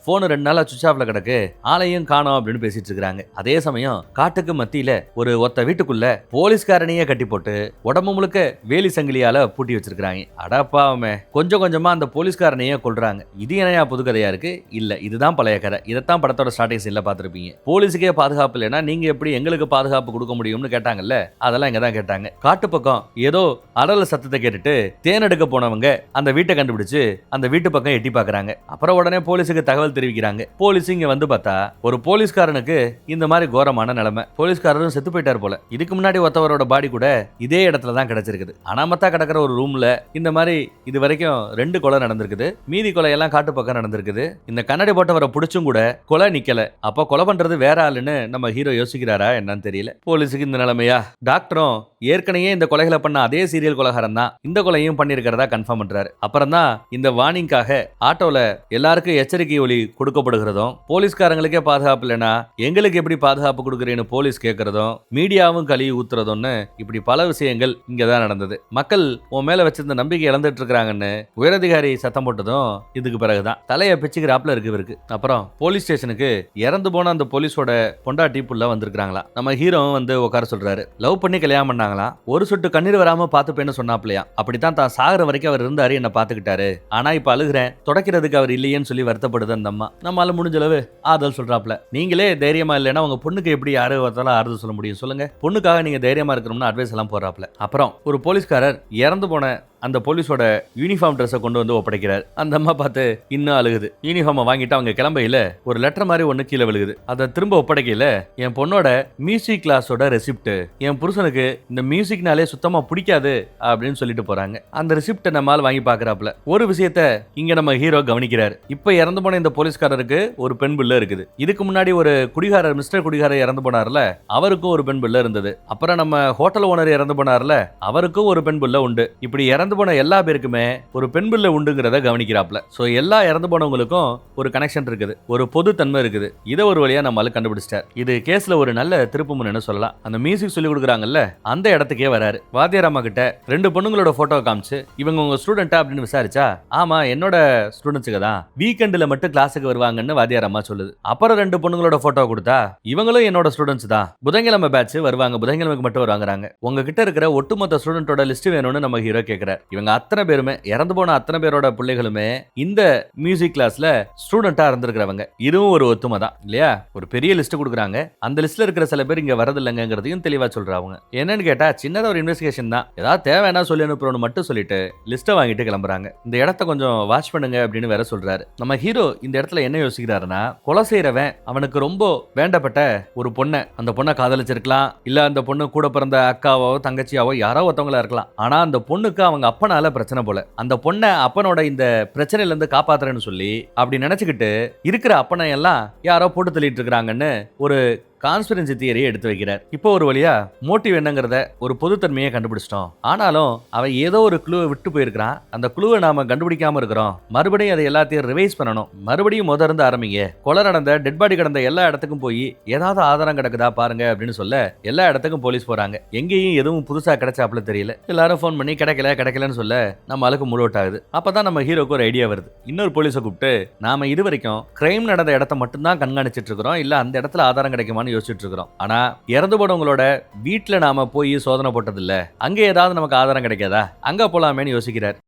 போன் 2 நாளா சுவிட்ச் ஆஃப்ல கிடக்கு, ஆளையும் காணோம் அப்படின்னு பேசிட்டு இருக்காங்க. அதே சமயம் காட்டுக்கு மத்தியில ஒரு ஒத்த வீட்டுக்குள்ள போலீஸ்காரனையே கட்டி போட்டு உடம்பு முழுக்க வேலி சங்கிலியால பூட்டி வச்சிருக்காங்க. அடப்பாவமே கொஞ்சம் கொஞ்சமா அந்த போலீஸ்காரனையே கொல்றாங்க. இது என்னையா புது கதையா இருக்கு? இல்ல இதுதான் பழைய கதை. இதைத்தான் படத்தோட ஸ்டார்டிங் சீன்ல பாத்திருப்பீங்க. போலீஸுக்கே பாதுகாப்பு இல்லைன்னா நீங்க எப்படி எங்களுக்கு பாதுகாப்பு கொடுக்க முடியும்னு கேட்டாங்கல்ல, அதெல்லாம் இங்கதான் கேட்டாங்க. காட்டு பக்கம் ஏதோ அடல சத்தத்தை கேட்டுட்டு தேன் எடுக்க போனவங்க அந்த வீட்டை கண்டுபிடிச்சு அந்த வீட்டு பக்கம் எட்டி பாக்குறாங்க. அப்புறம் உடனே போலீஸுக்கு தகவல் தெரிவிக்கிறாங்க. போலீஸ் இங்க வந்து பார்த்தா ஒரு போலீஸ்காரனுக்கு இந்த மாதிரி கோரமான நிலைமை. போலீஸ்காரரும் செத்து போயிட்டார் போல. இதுக்கு முன்னாடி ஒருத்தவரோட பாடி கூட இதே இடத்துல தான் கிடைச்சிருக்குது. அனாமத்தா கிடக்கிற ஒரு ரூம்ல இந்த மாதிரி இது வரைக்கும் 2 கொலை நடந்திருக்குது. மீதி கொலை எல்லாம் காட்டு பக்கம் நடந்திருக்குது. இந்த கண்ணாடி போட்டவரை பிடிச்சும் கூட கொலை நிக்கல. அப்ப கொலை பண்றது வேற ஆளுன்னு நம்ம ஹீரோ யோசிக்கிறாரா என்னன்னு தெரியல. போலீஸுக்கு இந்த நிலைமையா? டாக்டரும் ஏற்கனவே இந்த கொலைகளை பண்ண அதே சீரியல் கொலைகாரன் தான் இந்த கொலையும் பண்ணிருக்கிறதா கன்ஃபார்ம் பண்றாரு. அப்புறம் தான் இந்த வார்னிங்காக ஆட்டோல எல்லாருக்கும் எச்சரிக்கை ஒலி கொடுக்கப்படுகிறதும், போலீஸ்காரங்களுக்கே பாதுகாப்பு இல்லைன்னா எங்களுக்கு எப்படி பாதுகாப்பு கொடுக்குறேன்னு போலீஸ் கேட்கறதும், மீடியாவும் கழுவி ஊத்துறதும்னு இப்படி பல விஷயங்கள் இங்கதான் நடந்தது. மக்கள் உன் மேல வச்சிருந்த நம்பிக்கை இழந்துட்டு இருக்காங்கன்னு உயரதிகாரி சத்தம் போட்டதும் இதுக்கு பிறகுதான் தலையை பிச்சுக்கிறாப்ல இருக்கு. அப்புறம் போலீஸ் ஸ்டேஷனுக்கு இறந்து போன அந்த போலீஸோட பொண்டாட்டி புள்ள வந்திருக்காங்களா. நம்ம ஹீரோ வந்து உட்கார சொல்றாரு. லவ் பண்ணி கல்யாணம் பண்ணாங்களா, ஒரு சொட்டு கண்ணீர் வராம பாத்துப்பேன்னு சொன்னாப்லையா. அப்படித்தான் தான் சாகுற வரைக்கும் அவர் இருந்தாரு, என்ன பாத்துக்கிட்டாரு. ஆனா இப்ப அழுகிறேன், தொடக்கிறதுக்கு அவர் இல்லையேன்னு சொல்லி வருத்தப்படுது அந்த அம்மா. நம்மளால முடிஞ்சளவு ஆறுதல் சொல்றாப்ல. நீங்களே தைரியமா இல்லைன்னா உங்க பொண்ணுக்கு எப்படி யாரு ஒருத்தாலும் ஆறுதல் சொல்ல முடியும் சொல்லுங்க. பொண்ணுக்காக நீங்க தைரியமா இருக்கணும்னு அட்வைஸ் எல்லாம் போறாப்ல. அப்புறம் ஒரு போலீஸ்காரர் இறந்து போன அந்த போலீஸோட யூனிஃபார்ம் ட்ரெஸ்ஸை கொண்டு வந்து ஒப்படைக்கிறார். அந்த அம்மா பார்த்து இன்னும் அழுகுது. யூனிஃபார்மை வாங்கிட்டு அவங்க கிளம்பையில ஒரு லெட்டர் மாதிரி ஒண்ணு கீழே விழுகுது. அதை திரும்ப ஒப்படைக்கல என் பொண்ணோட மியூசிக் கிளாஸோட ரெசிப்ட், என் புருஷனுக்கு இந்த மியூசிக்னாலே சுத்தமா பிடிக்காது அப்படின்னு சொல்லிட்டு போறாங்க. அந்த ரெசிப்டை நம்மால் வாங்கி பாக்குறாப்ல. ஒரு விஷயத்த இங்க நம்ம ஹீரோ கவனிக்கிறாரு. இப்ப இறந்து போன இந்த போலீஸ்காரருக்கு ஒரு பெண் பிள்ளை இருக்குது. இதுக்கு முன்னாடி ஒரு குடிகாரர், மிஸ்டர் குடிகாரர் இறந்து போனார்ல, அவருக்கும் ஒரு பெண் பிள்ளை இருந்தது. அப்புறம் நம்ம ஹோட்டல் ஓனர் இறந்து போனார்ல, அவருக்கும் ஒரு பெண் பிள்ளை உண்டு. இப்படி இறந்து போன எல்லா பேருக்குமே ஒரு பெண் பிள்ளை உண்டுங்கிறத கவனிக்கிறாப்ல. சோ எல்லா இறந்து போனவங்களுக்கும் ஒரு கனெக்ஷன் இருக்குது, ஒரு பொது தன்மை இருக்குது. இதை ஒரு வழியா நம்மளால கண்டுபிடிச்சிட்டார். இது கேஸ்ல ஒரு நல்ல திருப்புமுனை சொல்லலாம். அந்த மியூசிக் சொல்லி கொடுக்குறாங்கல்ல, அந்த இடத்துக்கே வராரு. வாத்தியார் அம்மா கிட்ட 2 பொண்ணுங்களோட போட்டோ காமிச்சு, இவங்க உங்க ஸ்டூடெண்டா அப்படின்னு விசாரிச்சா, ஆமா என்னோட ஸ்டூடெண்ட்ஸுக்கு தான், வீக்கெண்ட்ல மட்டும் கிளாஸுக்கு வருவாங்கன்னு வாத்தியார் அம்மா சொல்லுது. அப்புறம் 2 பொண்ணுங்களோட போட்டோ கொடுத்தா, இவங்களும் என்னோட ஸ்டூடெண்ட்ஸ் தான், புதன்கிழமை பேட்ச் வருவாங்க, புதன்கிழமைக்கு மட்டும் வருவாங்கறாங்க. உங்ககிட்ட இருக்கிற ஒட்டுமொத்த ஸ்டூடெண்டோட லிஸ்ட் வேணும்னு நம்ம ஹீரோ கேக்குறார். இவங்க அத்தனை பேருமே, இறந்து போன அத்தனை பேரோட பிள்ளைகளுமே இந்த மியூசிக் கிளாஸ்ல ஸ்டூடெண்டா இருந்திருக்கிறவங்க. இதுவும் ஒரு ஒத்துமை தான் இல்லையா? ஒரு பெரிய லிஸ்ட் கொடுக்குறாங்க. அந்த லிஸ்ட்ல இருக்கிற சில பேர் இங்க வரது இல்லைங்கிறதையும் தெளிவா சொல்றாங்க. என்னன்னு கேட்டா, சின்னதா ஒரு இன்வெஸ்டிகேஷன் தான், ஏதாவது தேவைன்னா சொல்லி அனுப்புறோம்னு மட்டும் சொல்லிட்டு லிஸ்ட்டை வாங்கிட்டு கிளம்புறாங்க. இந்த இடத்த கொஞ்சம் வாட்ச் பண்ணுங்க அப்படின்னு வேற சொல்றாரு. நம்ம ஹீரோ இந்த இடத்துல என்ன யோசிக்கிறாருன்னா, கொலை செய்யறவன் அவனுக்கு ரொம்ப வேண்டப்பட்ட ஒரு பொண்ணை, அந்த பொண்ணை காதலிச்சிருக்கலாம், இல்ல அந்த பொண்ணு கூட பிறந்த அக்காவோ தங்கச்சியாவோ யாரோ ஒருத்தவங்களா இருக்கலாம். ஆனா அந்த பொண்ணுக்கு அவங்க அப்பனால பிரச்சனை போல, அந்த பொண்ணை அப்பனோட இந்த பிரச்சனையில இருந்து காப்பாத்துறேன்னு சொல்லி அப்படி நினைச்சுக்கிட்டு இருக்கிற அப்பனை எல்லாம் யாரோ போட்டு தள்ளிட்டு இருக்காங்கன்னு ஒரு கான்ஸ்பிரன்சி தியரியை எடுத்து வைக்கிறார். இப்போ ஒரு வழியா மோட்டிவ் என்னங்கிறத, ஒரு பொதுத்தன்மையை கண்டுபிடிச்சிட்டோம். ஆனாலும் அவன் ஏதோ ஒரு க்ளூவை விட்டு போயிருக்கிறான். அந்த க்ளூவை நாம கண்டுபிடிக்காம இருக்கிறோம். மறுபடியும் அதை எல்லாத்தையும் ரிவைஸ் பண்ணணும். மறுபடியும் முதர்ந்து ஆரம்பிங்க. கொலை நடந்த, டெட் பாடி கிடந்த எல்லா இடத்துக்கும் போய் ஏதாவது ஆதாரம் கிடக்குதா பாருங்க அப்படின்னு சொல்ல எல்லா இடத்துக்கும் போலீஸ் போறாங்க. எங்கேயும் எதுவும் புதுசா கிடைச்சாப்ல தெரியல. எல்லாரும் ஃபோன் பண்ணி கிடைக்கலன்னு சொல்ல நம்ம ஆளுக்கு மூட் அவுட் ஆகுது. அப்பதான் நம்ம ஹீரோக்கு ஒரு ஐடியா வருது. இன்னொரு போலீஸை கூப்பிட்டு, நாம இது வரைக்கும் கிரைம் நடந்த இடத்த மட்டும்தான் கண்காணிச்சிட்டு இருக்கிறோம், இல்ல அந்த இடத்துல ஆதாரம் கிடைக்குமான்னு யோசிச்சுட்டு இருக்கிறோம். ஆனா இறந்து போனவங்களோட வீட்டுல நாம போய் சோதனை போட்டது இல்ல, அங்க ஏதாவது நமக்கு ஆதாரம் கிடைக்காதா, அங்க போலாமேன்னு யோசிக்கிறார்.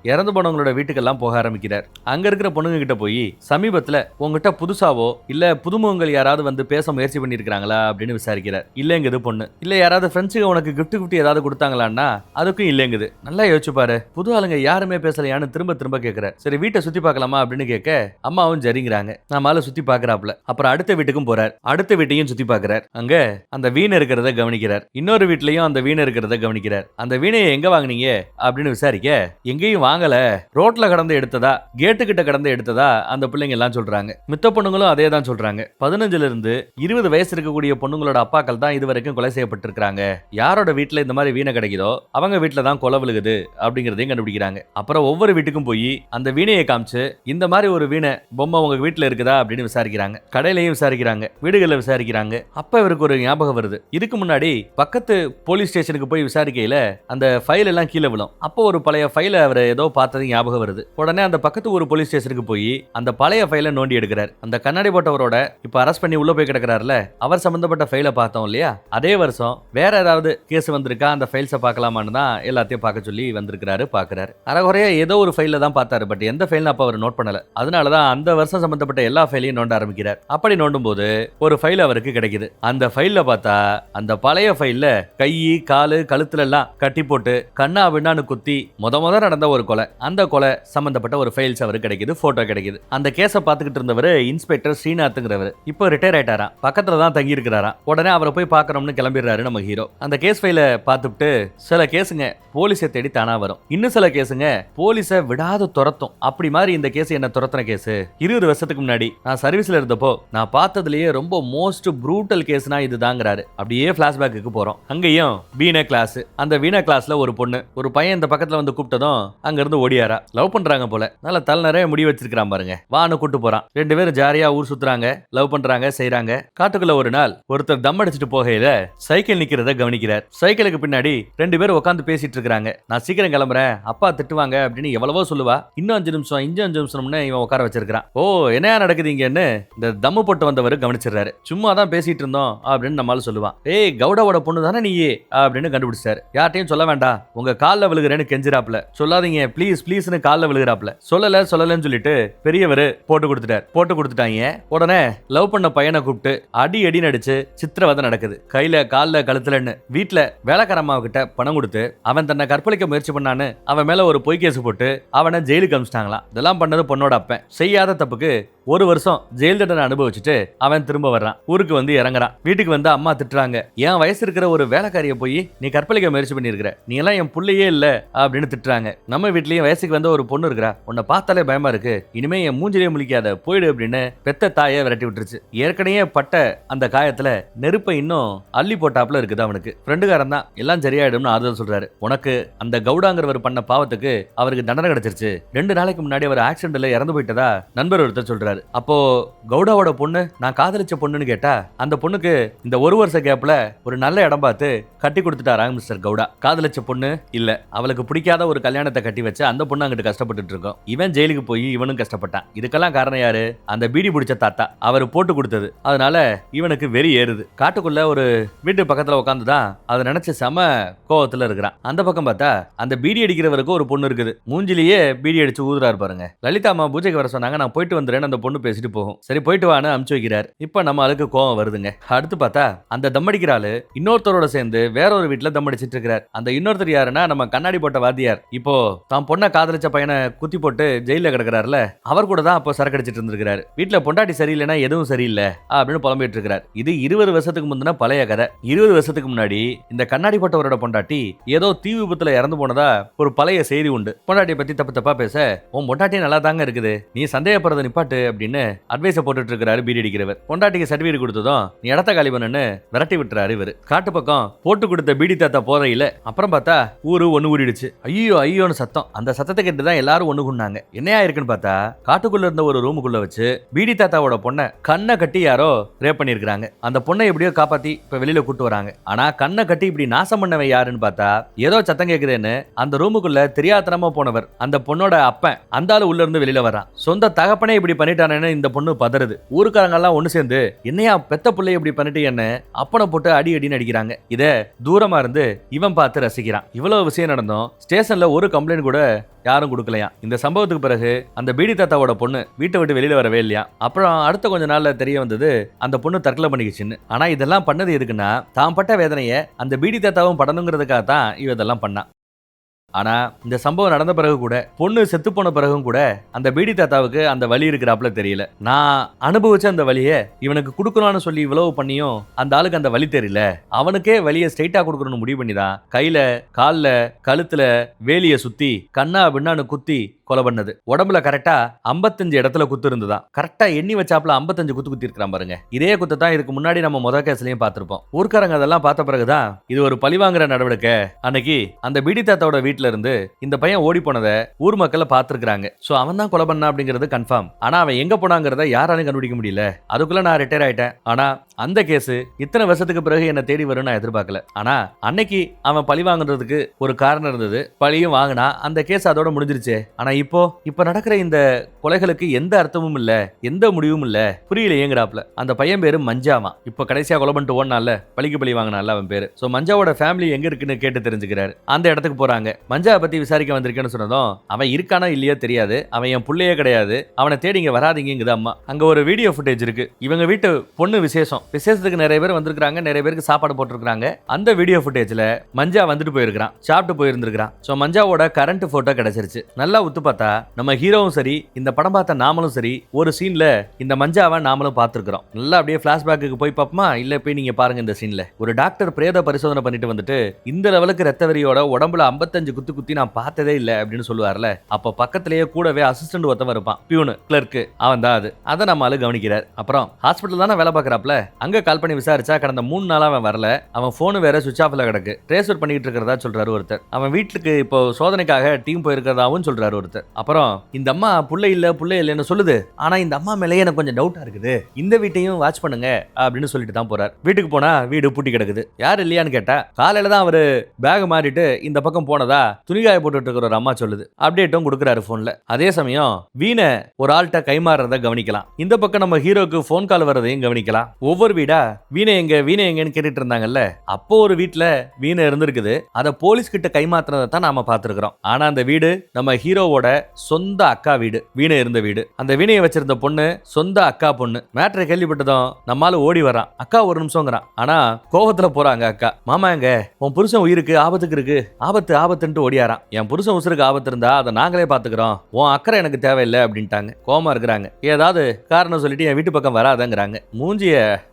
இறந்து போனவங்களோட வீட்டுக்கெல்லாம் போக ஆரம்பிக்கிறார். அங்க இருக்கிற பொண்ணுங்க கிட்ட போய், சமீபத்துல உங்ககிட்ட புதுசாவோ இல்ல புதுமுகங்கள் யாராவது வந்து பேச முயற்சி பண்ணிருக்காங்களா அப்படின்னு விசாரிக்கிறார். இல்லங்குது பொண்ணு. இல்ல யாராவது ஃப்ரெண்ட்ஸுக்கு உனக்கு கிஃப்ட் ஏதாவது கொடுத்தாங்களான்னா அதுக்கும் இல்லங்குது. நல்லா யோசிச்சு பாரு, புது ஆளுங்க யாருமே பேசலையான்னு திரும்ப திரும்ப கேட்கிற. சரி வீட்டை சுத்தி பார்க்கலாமா அப்படின்னு கேட்க அம்மாவும் சரிங்கிறாங்க. நம்மளால சுத்தி பாக்குறாப்ல. அப்புறம் அடுத்த வீட்டுக்கும் போறார். அடுத்த வீட்டையும் சுத்தி பாக்குறார். அங்க அந்த வீணை இருக்கிறத கவனிக்கிறார். இன்னொரு வீட்லயும் அந்த வீணை இருக்கிறத கவனிக்கிறார். அந்த வீணையை எங்க வாங்குனீங்க அப்படின்னு விசாரிக்க, எங்கேயும் வாங்கல, ரோட்ல கடந்து எடுத்ததா, கேட்டு கிட்ட கடந்து எடுத்ததா அந்த பிள்ளைங்க எல்லாம் சொல்றாங்க. மித்த பொண்ணுங்களும் அதே தான் சொல்றாங்க. 15 இருந்து 20 வயசு இருக்கக்கூடிய பொண்ணுங்களோட அப்பாக்கள் தான் இதுவரைக்கும் கொலை செய்யப்பட்டிருக்காங்க. யாரோட வீட்டுல இந்த மாதிரி வீணை கிடைக்குதோ அவங்க வீட்டுல தான் கொலை விழுகுது அப்படிங்கறதையும் கண்டுபிடிக்கிறாங்க. அப்புறம் ஒவ்வொரு வீட்டுக்கும் போய் அந்த வீணையை காமிச்சு, இந்த மாதிரி ஒரு வீணை பொம்மை உங்க வீட்டுல இருக்குதா அப்படின்னு விசாரிக்கிறாங்க. கடையிலையும் விசாரிக்கிறாங்க, வீடுகளில் விசாரிக்கிறாங்க. அப்ப இவருக்கு ஒரு ஞாபகம் வருது. இதுக்கு முன்னாடி பக்கத்து போலீஸ் ஸ்டேஷனுக்கு போய் விசாரிக்கையில அந்த ஃபைல் எல்லாம் கீழே விழும். அப்போ ஒரு பழைய ஃபைல அவர் ஏதோ பார்த்தது ஞாபகம் வருது. உடனே அந்த பக்கத்து ஒரு போலீஸ் ஸ்டேஷனுக்கு போய் அந்த பழைய ஃபைலை நோண்டி எடுக்கிறார். அந்த கண்ணாடி போட்டவரோட இப்ப அரெஸ்ட் பண்ணி உள்ள போய் கிடக்கிறார்ல, அவர் சம்பந்தப்பட்ட ஃபைலை பார்த்தோம் இல்லையா, அதே வருஷம் வேற ஏதாவது கேஸ் வந்திருக்கா, அந்த ஃபைல்ஸை பார்க்கலாமான்னு தான் எல்லாத்தையும் பார்க்க சொல்லி வந்திருக்கிறாரு. பார்க்கிறாரு. அரைகுறையா ஏதோ ஒரு ஃபைல தான் பார்த்தாரு. பட் எந்த ஃபைல்னு அப்ப அவர் நோட் பண்ணல. அதனாலதான் அந்த வருஷம் சம்பந்தப்பட்ட எல்லா ஃபைலையும் நோண்ட ஆரம்பிக்கிறார். அப்படி நோண்டும் போது ஒரு ஃபைல் அவருக்கு கிடைக்குது. அந்த ஃபைல்ல பார்த்தா அந்த பழைய ஃபைல்ல கை காலு கழுத்துல எல்லாம் கட்டி போட்டு கண்ணா பின்னான்னு குத்தி முத நடந்த ஒரு கொலை, அந்த கொலை சம்பந்தப்பட்ட ஒரு ஃபைல்ஸ் அவருக்கு கிடைக்குது, போட்டோ கிடைக்குது. அந்த கேஸை பார்த்துக்கிட்டு இருந்தவர் இன்ஸ்பெக்டர் ஸ்ரீநாத்ங்கிறவர். இப்போ ரிட்டையர் ஆயிட்டாராம். பக்கத்துல தான் தங்கி இருக்கிறாராம். உடனே அவரை போய் பார்க்கணும்னு கிளம்பிடுறாரு நம்ம ஹீரோ. அந்த கேஸ் ஃபைலை பார்த்துட்டு, சில கேஸுங்க போலீஸை தேடி தானா வரும், இன்னும் சில கேஸுங்க போலீஸை விடாது துரத்தும். அப்படி மாதிரி இந்த கேஸ் என்ன துரத்துன கேஸ் 20 வருஷத்துக்கு முன்னாடி நான் சர்வீஸ்ல இருந்தப்போ நான் பார்த்ததுலயே ரொம்ப மோஸ்ட் ப்ரூட்டல் கேஸ்னா இதுதாங்கிறாரு. அப்படியே பிளாஷ்பேக்கு போறோம். அங்கேயும் வீணை கிளாஸ். அந்த வீணை கிளாஸ்ல ஒரு பொண்ணு, ஒரு பையன் இந்த பக்கத்துல வந்து கூப்பிட்டதும் அங்க இருந்து ஓடியாரா. லவ் பண்றாங்க போல. நல்ல தலை நிறைய முடி வச்சிருக்கான் பாருங்க. வான்னு கூட்டு போறான். 2 பேரும் ஜாலியா ஊர் சுத்துறாங்க, லவ் பண்றாங்க, செய்யறாங்க. காட்டுக்குள்ள ஒரு நாள் ஒருத்தர் தம் அடிச்சுட்டு போகையில சைக்கிள் நிக்கிறத கவனிக்கிறார். சைக்கிளுக்கு பின்னாடி 2 பேரும் உட்காந்து பேசிட்டு இருக்காங்க. நான் சீக்கிரம் கிளம்புறேன், அப்பா திட்டுவாங்க அப்படின்னு எவ்வளவோ சொல்லுவா. இன்னும் 5 நிமிஷம், இங்க 5 நிமிஷம்னு இவன் உட்கார வச்சிருக்கான். ஓ என்ன நடக்குதுங்கன்னு இந்த தம்மு போட்டு வந்தவர் கவனிச்சிடறாரு. சும்மா தான் பேசிட்டு இருந்தோம் அப்படின்னு நம்மளால சொல்லுவான். ஏய் கவுடாவோட பொண்ணு தானே நீயே அப்படின்னு கண்டுபிடிச்சாரு. யார்ட்டையும் சொல்ல வேண்டாம், உங்க காலில் விழுகிறேன்னு கெஞ்சிராப்ல. சொல்லாதீங்க ப்ளீஸ் ப்ளீஸ்னு காலில் விழுகிறாப்ல. சொல்லலன்னு சொல்லிட்டு பெரியவர் போட்டு கொடுத்துட்டாங்க. உடனே லவ் பண்ண பையனை கூப்பிட்டு அடி நடிச்சு சித்திரவதை நடக்குது. கையில காலில் கழுத்துலன்னு வீட்டுல வேலைக்காரம்மா கிட்ட பணம் கொடுத்து அவன் தன்னை கற்பழிக்க முயற்சி பண்ணான்னு அவன் மேல ஒரு பொய் கேஸ் போட்டு அவனை ஜெயிலுக்கு அனுப்பிச்சிட்டாங்களாம். இதெல்லாம் பண்ணது பொண்ணோட அப்பன். செய்யாத தப்புக்கு 1 வருஷம் ஜெயில் தண்டனை அனுபவிச்சுட்டு அவன் திரும்ப வர்றான். ஊருக்கு வந்து இறங்குறான். வீட்டுக்கு வந்து அம்மா திட்டுறாங்க, என் வயசு இருக்கிற ஒரு வேலைக்காரிய போய் நீ கற்பழிக்க முயற்சி பண்ணிருக்கிற, நீ எல்லாம் என் புள்ளையே இல்ல அப்படின்னு திட்டுறாங்க. நம்ம வீட்லயும் வயசுக்கு வந்த ஒரு பொண்ணு இருக்கிறா, உன்னை பார்த்தாலே பயமா இருக்கு, இனிமே என் மூஞ்சிலே முழிக்காத, போயிடு அப்படின்னு பெத்த தாயை விரட்டி விட்டுருச்சு. ஏற்கனவே பட்ட அந்த காயத்துல நெருப்பை இன்னும் அள்ளி போட்டாப்புல இருக்குது அவனுக்கு. ஃப்ரெண்டுகாரன் தான் எல்லாம் சரியாயிடும்னு ஆறுதல் சொல்றாரு. உனக்கு அந்த கவுடாங்கிறவர் பண்ண பாவத்துக்கு அவருக்கு தண்டனை கிடைச்சிருச்சு. 2 நாளைக்கு முன்னாடி அவர் ஆக்சிடென்ட்ல இறந்து போயிட்டதா நண்பர் ஒருத்தர் சொல்றாரு. அப்போ கவுடாவோட பொண்ணு நான் காதலிச்ச பொண்ணுன்னு கேட்டா அந்த பொண்ணுக்கு இந்த 1 வருஷ கேப்ல ஒரு நல்ல இடம் பார்த்து கட்டி கொடுத்துட்டாராங்க மிஸ்டர் கவுடா. காதலிச்ச பொண்ணு இல்ல, அவளுக்கு பிடிக்காத ஒரு கல்யாணத்தை கட்டி வச்சு அந்த பொண்ணு அங்கிட்டு கஷ்டப்பட்டு இருக்கோம். இவன் ஜெயிலுக்கு போய் இவனும் கஷ்டப்பட்டான். இதுக்கெல்லாம் காரணம் யாரு? அந்த பீடி பிடிச்ச தாத்தா. அவர் போட்டு கொடுத்தது. அதனால இவனுக்கு வெறி ஏறுது. காட்டுக்குள்ள ஒரு வீட்டு பக்கத்துல உட்காந்துதான் அதை நினைச்சு செம கோவத்துல இருக்கிறான். அந்த பக்கம் பார்த்தா அந்த பீடி அடிக்கிறவருக்கு ஒரு பொண்ணு இருக்குது. மூஞ்சிலேயே பீடி அடிச்சு ஊதுறாரு பாருங்க. லலிதா அம்மா பூஜைக்கு வர சொன்னாங்க, நான் போயிட்டு வந்துறேன்னு அந்த பொண்ணு பேசிட்டு போகும். சரி போயிட்டு வான்னு அமுச்சு வைக்கிறார். இப்ப நம்ம அதுக்கு கோவம் வருதுங்க. அடுத்து பார்த்தா அந்த தம்மடிக்கிற ஆளு இன்னொருத்தரோட சேர்ந்து வேற ஒரு வீட்டுல தம்மடிச்சிட்டு இருக்கிறார். அந்த இன்னொருத்தர் யாருன்னா நம்ம கண்ணாடி போட்ட வாத்தியார். இப்போ தான் பொண்ணை காதலிச்ச பையனை குத்தி போட்டு ஜெயில கிடக்கிறாருல, அவர் கூட தான் அப்போ சரக்கு அடிச்சிட்டு இருந்திருக்காரு. வீட்டுல பொண்டாட்டி சரியில்லைன்னா எதுவும் சரியில்லை அப்படின்னு புலம்பிட்டு இருக்கிறார். இது 20 வருஷத்துக்கு முந்தின பழைய கதை. 20 வருஷத்துக்கு முன்னாடி இந்த கண்ணாடி போட்டவரோட பொண்டாட்டி ஏதோ தீ விபத்துல இறந்து போனதா ஒரு பழைய செய்தி உண்டு. பொண்டாட்டியை பத்தி தப்பா பேச, உன் பொண்டாட்டி நல்லா தாங்க இருக்குது, நீ சந்தேகப்படுறத நிப்பாட்டு அப்படின்னு அட்வைஸ் போட்டுட்டு இருக்காரு பீடி அடிக்கிறவர். பொண்டாட்டிக்கு சர்டிபிகேட் கொடுத்ததும் நீ இடத்த காலி பண்ணுன்னு விரட்டி விட்டுறாரு இவர். காட்டு பக்கம் போட்டு கொடுத்த பீடி தாத்தா போதையில அப்புறம் பார்த்தா ஊரு ஒண்ணு ஊறிடுச்சு. ஐயோன்னு சத்தம். அந்த சத்தத்தை கேட்டுதான் எல்லாரும் ஒண்ணு குன்னாங்க. என்னையா இருக்குன்னு பார்த்தா காட்டுக்குள்ள இருந்த ஒரு ரூமுக்குள்ள வச்சு பீடி தாத்தாவோட பொண்ணை கண்ணை கட்டி யாரோ ரேப் பண்ணிருக்காங்க. அந்த பொண்ணை எப்படியோ காப்பாத்தி இப்ப வெளியில கூட்டு வராங்க. ஆனா கண்ணை கட்டி இப்படி நாசம் பண்ணவன் யாருன்னு பார்த்தா ஏதோ சத்தம் கேக்குதுன்னு அந்த ரூமுக்குள்ள தெரியாதனமா போனவர் அந்த பொண்ணோட அப்பன். அந்த ஆளு உள்ள இருந்து வெளியில வரான். சொந்த தகப்பனே இப்படி பண்ணிட்டானேன்னு இந்த பொண்ணு பதறுது. ஊருக்காரங்க எல்லாம் ஒண்ணு சேர்ந்து என்னையா பெத்த பிள்ளைய இப்படி பண்ணிட்டு என்ன அப்பனை போட்டு அடின்னு அடிக்கிறாங்க. இத தூரமா இருந்து இவன் பார்த்து ரசிக்கிறான். இவ்வளவு விஷயம் நடந்தோம் ஸ்டேஷன்ல ஒரு கம்ப்ளைண்ட் கூட யாரும் கொடுக்கலையா. இந்த சம்பவத்துக்கு பிறகு அந்த பீடி தாத்தாவோட பொண்ணு வீட்டை விட்டு வெளியில வரவே இல்லையா. அப்புறம் அடுத்த கொஞ்ச நாள்ல தெரிய வந்தது அந்த பொண்ணு தற்கொலை பண்ணிக்கிச்சுன்னு. ஆனா இதெல்லாம் பண்ணது எதுக்குன்னா தான் பட்ட வேதனைய அந்த பீடி தாத்தாவும் படணுங்கிறதுக்காக தான் இவ இதெல்லாம் பண்ணான். ஆனா இந்த சம்பவம் நடந்த பிறகு கூட, பொண்ணு செத்து போன பிறகும் கூட அந்த பீடி தாத்தாவுக்கு அந்த வலி இருக்கிறாப்புல தெரியல. நான் அனுபவிச்ச அந்த வலிய இவனுக்கு கொடுக்கணும்னு சொல்லி இவ்வளவு பண்ணியும் அந்த ஆளுக்கு அந்த வலி தெரியல. அவனுக்கே வலியை ஸ்ட்ரைட்டா கொடுக்கணும்னு முடிவு பண்ணிதான் கையில கால்ல கழுத்துல வேலிய சுத்தி கண்ணா பின்னான்னு குத்தி கொலை பண்ணது. உடம்புல கரெக்டா 55 இடத்துல குத்து இருந்துதான். கரெக்டா எண்ணி வச்சாப்புல 55 குத்து இருக்கிறான் பாருங்க. இதே குத்து தான் இதுக்கு முன்னாடி நம்ம முதல் கேஸ்லயும் பார்த்திருப்போம். ஊர்க்காரங்க அதெல்லாம் பார்த்த பிறகுதான் இது ஒரு பழிவாங்குற நடவடிக்கை. அன்னைக்கு அந்த பீடி தாத்தாவோட வீட்டுல இருந்து இந்த பையன் ஓடி போனதை ஊர் மக்களை பார்த்திருக்காங்க. சோ அவன் தான் கொலை பண்ணா அப்படிங்கிறது கன்ஃபார்ம். ஆனா அவன் எங்க போனாங்கிறத யாராலும் கண்டுபிடிக்க முடியல. அதுக்குள்ள நான் ரிட்டையர் ஆயிட்டேன். ஆனா அந்த கேஸ் இத்தனை வருஷத்துக்கு பிறகு என்ன தேடி வரும் நான் எதிர்பார்க்கல. ஆனா அன்னைக்கு அவன் பழி வாங்குறதுக்கு ஒரு காரணம் இருந்தது. பழியும் வாங்கினா அந்த கேஸ் அதோட முடிஞ்சிருச்சு. ஆனா இப்ப நடக்கிற இந்த கொலைகளுக்கு எந்த அர்த்தமும் இல்ல, எந்த முடிவும் இல்ல. புரியல ஏங்கடாப்ல. அந்த பையன் பேரு மஞ்சாமா. இப்ப கடைசியா கொலை பண்ணிட்டு ஓடனால பழிக்கு பழி வாங்கினால அவன் பேரு. சோ மஞ்சாவோட ஃபேமிலி எங்க இருக்குன்னு கேட்டு தெரிஞ்சுக்கிறாரு. அந்த இடத்துக்கு போறாங்க. மஞ்சாவை பத்தி விசாரிக்க வந்திருக்கேன்னு சொன்னதும் அவன் இருக்கானா இல்லையா தெரியாது, அவன் என் புள்ளையே கிடையாது, அவனை தேடி இங்க வராதிங்குது அம்மா. அங்க ஒரு வீடியோ ஃபுட்டேஜ் இருக்கு. இவங்க வீட்டு பொண்ணு விசேஷத்துக்கு நிறைய பேர் வந்திருக்காங்க, நிறைய பேருக்கு சாப்பாடு போட்டிருக்காங்க. அந்த வீடியோ ஃபுட்டேஜ்ல மஞ்சா வந்துட்டு போயிருக்கான், சாப்பிட்டு போயிருந்திருக்கான். சோ மஞ்சாவோட கரண்ட் போட்டோ கிடைச்சிருச்சு. நல்லா உத்து பார்த்தா நம்ம ஹீரோவும் சரி, இந்த படம் பார்த்த நாமளும் சரி, ஒரு சீன்ல இந்த மஞ்சாவை நாமளும் பார்த்திருக்கிறோம். நல்லா அப்படியே பிளாஷ்பேக்கு போய் பார்ப்போமா, இல்ல போய் நீங்க பாருங்க. இந்த சீன்ல ஒரு டாக்டர் பிரேத பரிசோதனை பண்ணிட்டு வந்துட்டு இந்த லெவலுக்கு ரத்த வெறியோட உடம்புல 55 குத்தி நான் பார்த்ததே இல்ல அப்படின்னு சொல்லுவார்ல. அப்ப பக்கத்திலேயே கூடவே அசிஸ்டன்ட் ஒருத்தவன் இருப்பான், பியூனு கிளர்க்கு, அவன் தான் அது. அதை நம்ம ஆளு கவனிக்கிறார். அப்புறம் ஹாஸ்பிட்டல் தானே வேலை பார்க்கறாப்ல, அங்க கால் பண்ணி விசாரிச்சா கடந்த 3 நாளா அவன் வரல, அவன் போனு வேற சுவிட்ச் ஆஃப்ல கிடக்கு, ட்ரேஸ்வர் பண்ணிட்டு இருக்கிறதா சொல்றாரு ஒருத்தர். அவன் வீட்டுக்கு இப்போ சோதனைக்காக டீம் போயிருக்கிறதாவும் சொல்றாரு ஒருத்தர். ஒருத்தர். அப்புறம் இந்த அம்மா புள்ள இல்லைன்னு சொல்லுது, ஆனா இந்த அம்மா மேலேயே எனக்கு கொஞ்சம் டவுட்டா இருக்குது, இந்த வீட்டையும் வாட்ச் பண்ணுங்க அப்படின்னு சொல்லிட்டு தான் போறார். வீட்டுக்கு போனா வீடு பூட்டி கிடக்குது. யார் இல்லையான்னு கேட்டா காலையில தான் அவரு பேக் மாறிட்டு இந்த பக்கம் போனதா துணிகாய போட்டுட்டு இருக்கிற ஒரு அம்மா சொல்லுது. அப்டேட்டும் கொடுக்குறாரு போன்ல. அதே சமயம் வீணை ஒரு ஆள்கிட்ட கைமாறத கவனிக்கலாம். இந்த பக்கம் நம்ம ஹீரோக்கு போன் கால் வரதையும் கவனிக்கலாம். ஒவ்வொரு வீடா வீணை எங்கன்னு கேட்டுட்டு இருந்தாங்கல்ல, அப்போ ஒரு வீட்டுல வீணை இருந்திருக்குது. அதை போலீஸ் கிட்ட கைமாத்தினதை தான் நாம பார்த்திருக்கிறோம். ஆனா அந்த வீடு நம்ம ஹீரோவோட சொந்த அக்கா வீடு, வீணை இருந்த வீடு. அந்த வீணையை வச்சிருந்த பொண்ணு சொந்த அக்கா பொண்ணு. மேட்ரை கேள்விப்பட்டதும் நம்மால ஓடி வரான். அக்கா ஒரு நிமிஷம்ங்கிறான். ஆனா கோவத்துல போறாங்க அக்கா. மாமா எங்க உன் புருஷன் உயிருக்கு ஆபத்துக்கு இருக்கு, ஆபத்துன்ட்டு ஓடியாரான். என் புருஷன் உசுருக்கு ஆபத்து இருந்தா அதை நாங்களே பாத்துக்கிறோம், உன் அக்கறை எனக்கு தேவையில்லை அப்படின்ட்டாங்க. கோமா இருக்கிறாங்க. ஏதாவது காரணம் சொல்லிட்டு என் வீட்டு பக்கம் வராதங்கிறாங்க.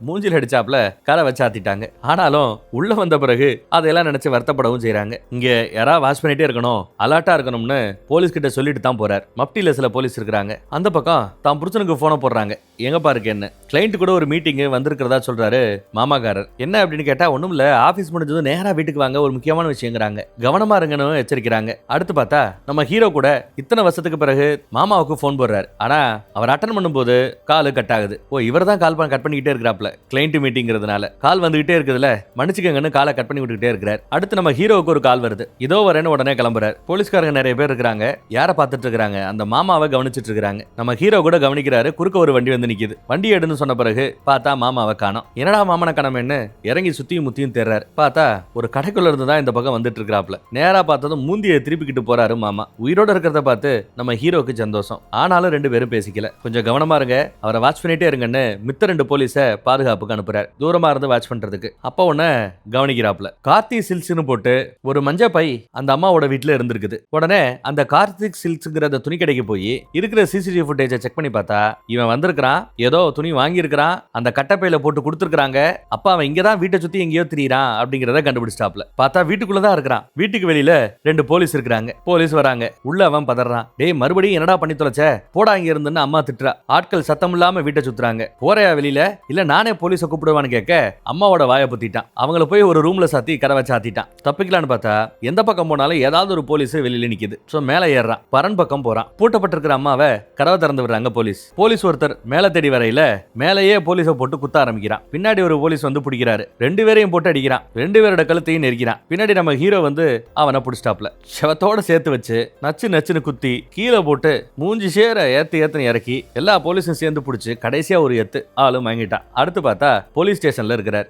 மூஞ்சில அடிச்சாப்ல கரை வச்சாத்திட்டாங்க. ஆனாலும் உள்ள வந்த பிறகு அதையெல்லாம் நினைச்சு வருத்தப்படவும் செய்யறாங்க. இங்க யாராவது வாட்ச் பண்ணிட்டே இருக்கணும், அலர்ட்டா இருக்கணும்னு போலீஸ் கிட்ட சொல்லிட்டு தான் போறார். மப்டியில சில போலீஸ் இருக்கிறாங்க. அந்த பக்கம் தான் புருஷனுக்கு போன போடுறாங்க. எங்க பாருக்கு என்ன கிளைண்ட் கூட ஒரு மீட்டிங் வந்திருக்கிறதா சொல்றாரு மாமாக்காரர். என்ன அப்படின்னு கேட்டா ஒண்ணும் இல்ல, ஆபீஸ் முடிஞ்சதும் நேரா வீட்டுக்கு வாங்க, ஒரு முக்கியமான விஷயங்கிறாங்க, கவனமா இருங்கன்னு எச்சரிக்கிறாங்க. அடுத்து பார்த்தா நம்ம ஹீரோ கூட இத்தனை வருஷத்துக்கு பிறகு மாமாவுக்கு போன் போடுறாரு. ஆனா அவர் அட்டன் பண்ணும்போது கால் கட் ஆகுது. ஓ, இவர் தான் கால் கட் பண்ணிக்கிட்டே இருக்கிறாப்ல, கிளைண்ட் மீட்டிங்கிறதுனால கால் வந்துகிட்டே இருக்குதுல, மன்னிச்சுக்கங்கன்னு காலை கட் பண்ணி விட்டுக்கிட்டே இருக்கிறார். அடுத்து நம்ம ஹீரோவுக்கு ஒரு கால் வருது. இதோ வரேன்னு உடனே கிளம்புறாரு. போலீஸ்காரங்க நிறைய பேர் இருக்கிறாங்க. யாரை பார்த்துட்டு இருக்காங்க, அந்த மாமாவை கவனிச்சிட்டு இருக்காங்க. நம்ம ஹீரோ கூட கவனிக்கிறாரு. குறுக்க ஒரு வண்டி வந்து நிக்குது. வண்டி எடுன்னு சொன்ன பிறகு பார்த்தா மாமாவை காணோம். என்னடா மாமனை காணோம்னு இறங்கி சுத்தியும் முத்தியும் தேர்றாரு. பார்த்தா ஒரு கடைக்குள்ள இருந்து தான் இந்த பக்கம் வந்துட்டு இருக்கிறாப்ல. நேரா பார்த்ததும் மூந்தியை திருப்பிக்கிட்டு போறாரு மாமா. உயிரோட இருக்கிறத பார்த்து நம்ம ஹீரோக்கு சந்தோஷம். ஆனாலும் ரெண்டு பேரும் பேசிக்கல. கொஞ்சம் கவனமா இருங்க, அவரை வாட்ச் பண்ணிட்டே இருங்கன்னு மித்த ரெண்டு போலீஸ பாதுகாப்புக்கு அனுப்புறாரு, தூரமா இருந்து வாட்ச் பண்றதுக்கு. அப்ப உடனே கவனிக்கிறாப்ல. கார்த்தி சில்க்ஸ்னு போட்டு ஒரு மஞ்சள் பை அந்த அம்மாவோட வீட்டுல இருந்திருக்குது. உடனே அந்த கார்த்திக் சில்க்ஸ்ங்கிற அந்த துணி கடைக்கு போய் இருக்கிற சிசிடிவி ஃபுட்டேஜை செக் பண்ணி பார்த்தா இவன் வந்திருக்கான், ஏதோ துணி வாங்கி இருக்கிறான், அந்த கட்டப்பையில போட்டு கொடுத்துருக்காங்க. அப்ப அவன் இங்கதான் வீட்டை சுத்தி எங்கேயோ திரியிறான் அப்படிங்கறத கண்டுபிடிச்சாப்ல. பார்த்தா வீட்டுக்குள்ளதான் இருக்கிறான். வீட்டுக்கு வெளியில ரெண்டு போலீஸ் இருக்கிறாங்க. போலீஸ் வராங்க. உள்ள அவன் பதறான். டேய் மறுபடியும் என்னடா பண்ணி தொலைச்ச, போடா இங்க இருந்துன்னு அம்மா திட்டுறா. ஆட்கள் சத்தம் இல்லாம வீட்டை சுத்துறாங்க. போறையா வெளியில, இல்ல நானே போலீஸை கூப்பிடுவான்னு கேட்க அம்மாவோட வாயை புத்திட்டான். அவங்கள போய் ஒரு ரூம்ல சாத்தி கரை வச்சு ஆத்திட்டான். தப்பிக்கலான்னு பார்த்தா எந்த பக்கம் போனாலும் ஏதாவது ஒரு போலீஸ் வெளியில நிக்குது. சோ மேல ஏறான். பரன் பக்கம் போறான். பூட்டப்பட்டிருக்கிற அம்மாவை கதவை திறந்து விடுறாங்க போலீஸ் ஒருத்தர் மேல தேடி வரையில மேலேயே போலீஸை போட்டு குத்த ஆரம்பிக்கிறான். பின்னாடி ஒரு போலீஸ் வந்து பிடிக்கிறாரு. ரெண்டு பேரையும் போட்டு அடிக்கிறான். ரெண்டு பேரோட கழுத்தையும் நெரிக்கிறான். பின்னாடி நம்ம ஹீரோ வந்து அவனை பிடிச்சிட்டாப்ல. செவத்தோட சேர்த்து வச்சு நச்சுன்னு குத்தி கீழே போட்டு மூஞ்சி சேர ஏத்துன்னு இறக்கி எல்லா போலீஸும் சேர்ந்து பிடிச்சு கடைசியா ஒரு எத்து ஆளும் வாங்கிட்டான். அடுத்து பார்த்தா போலீஸ் ஸ்டேஷன்ல இருக்கிறார்.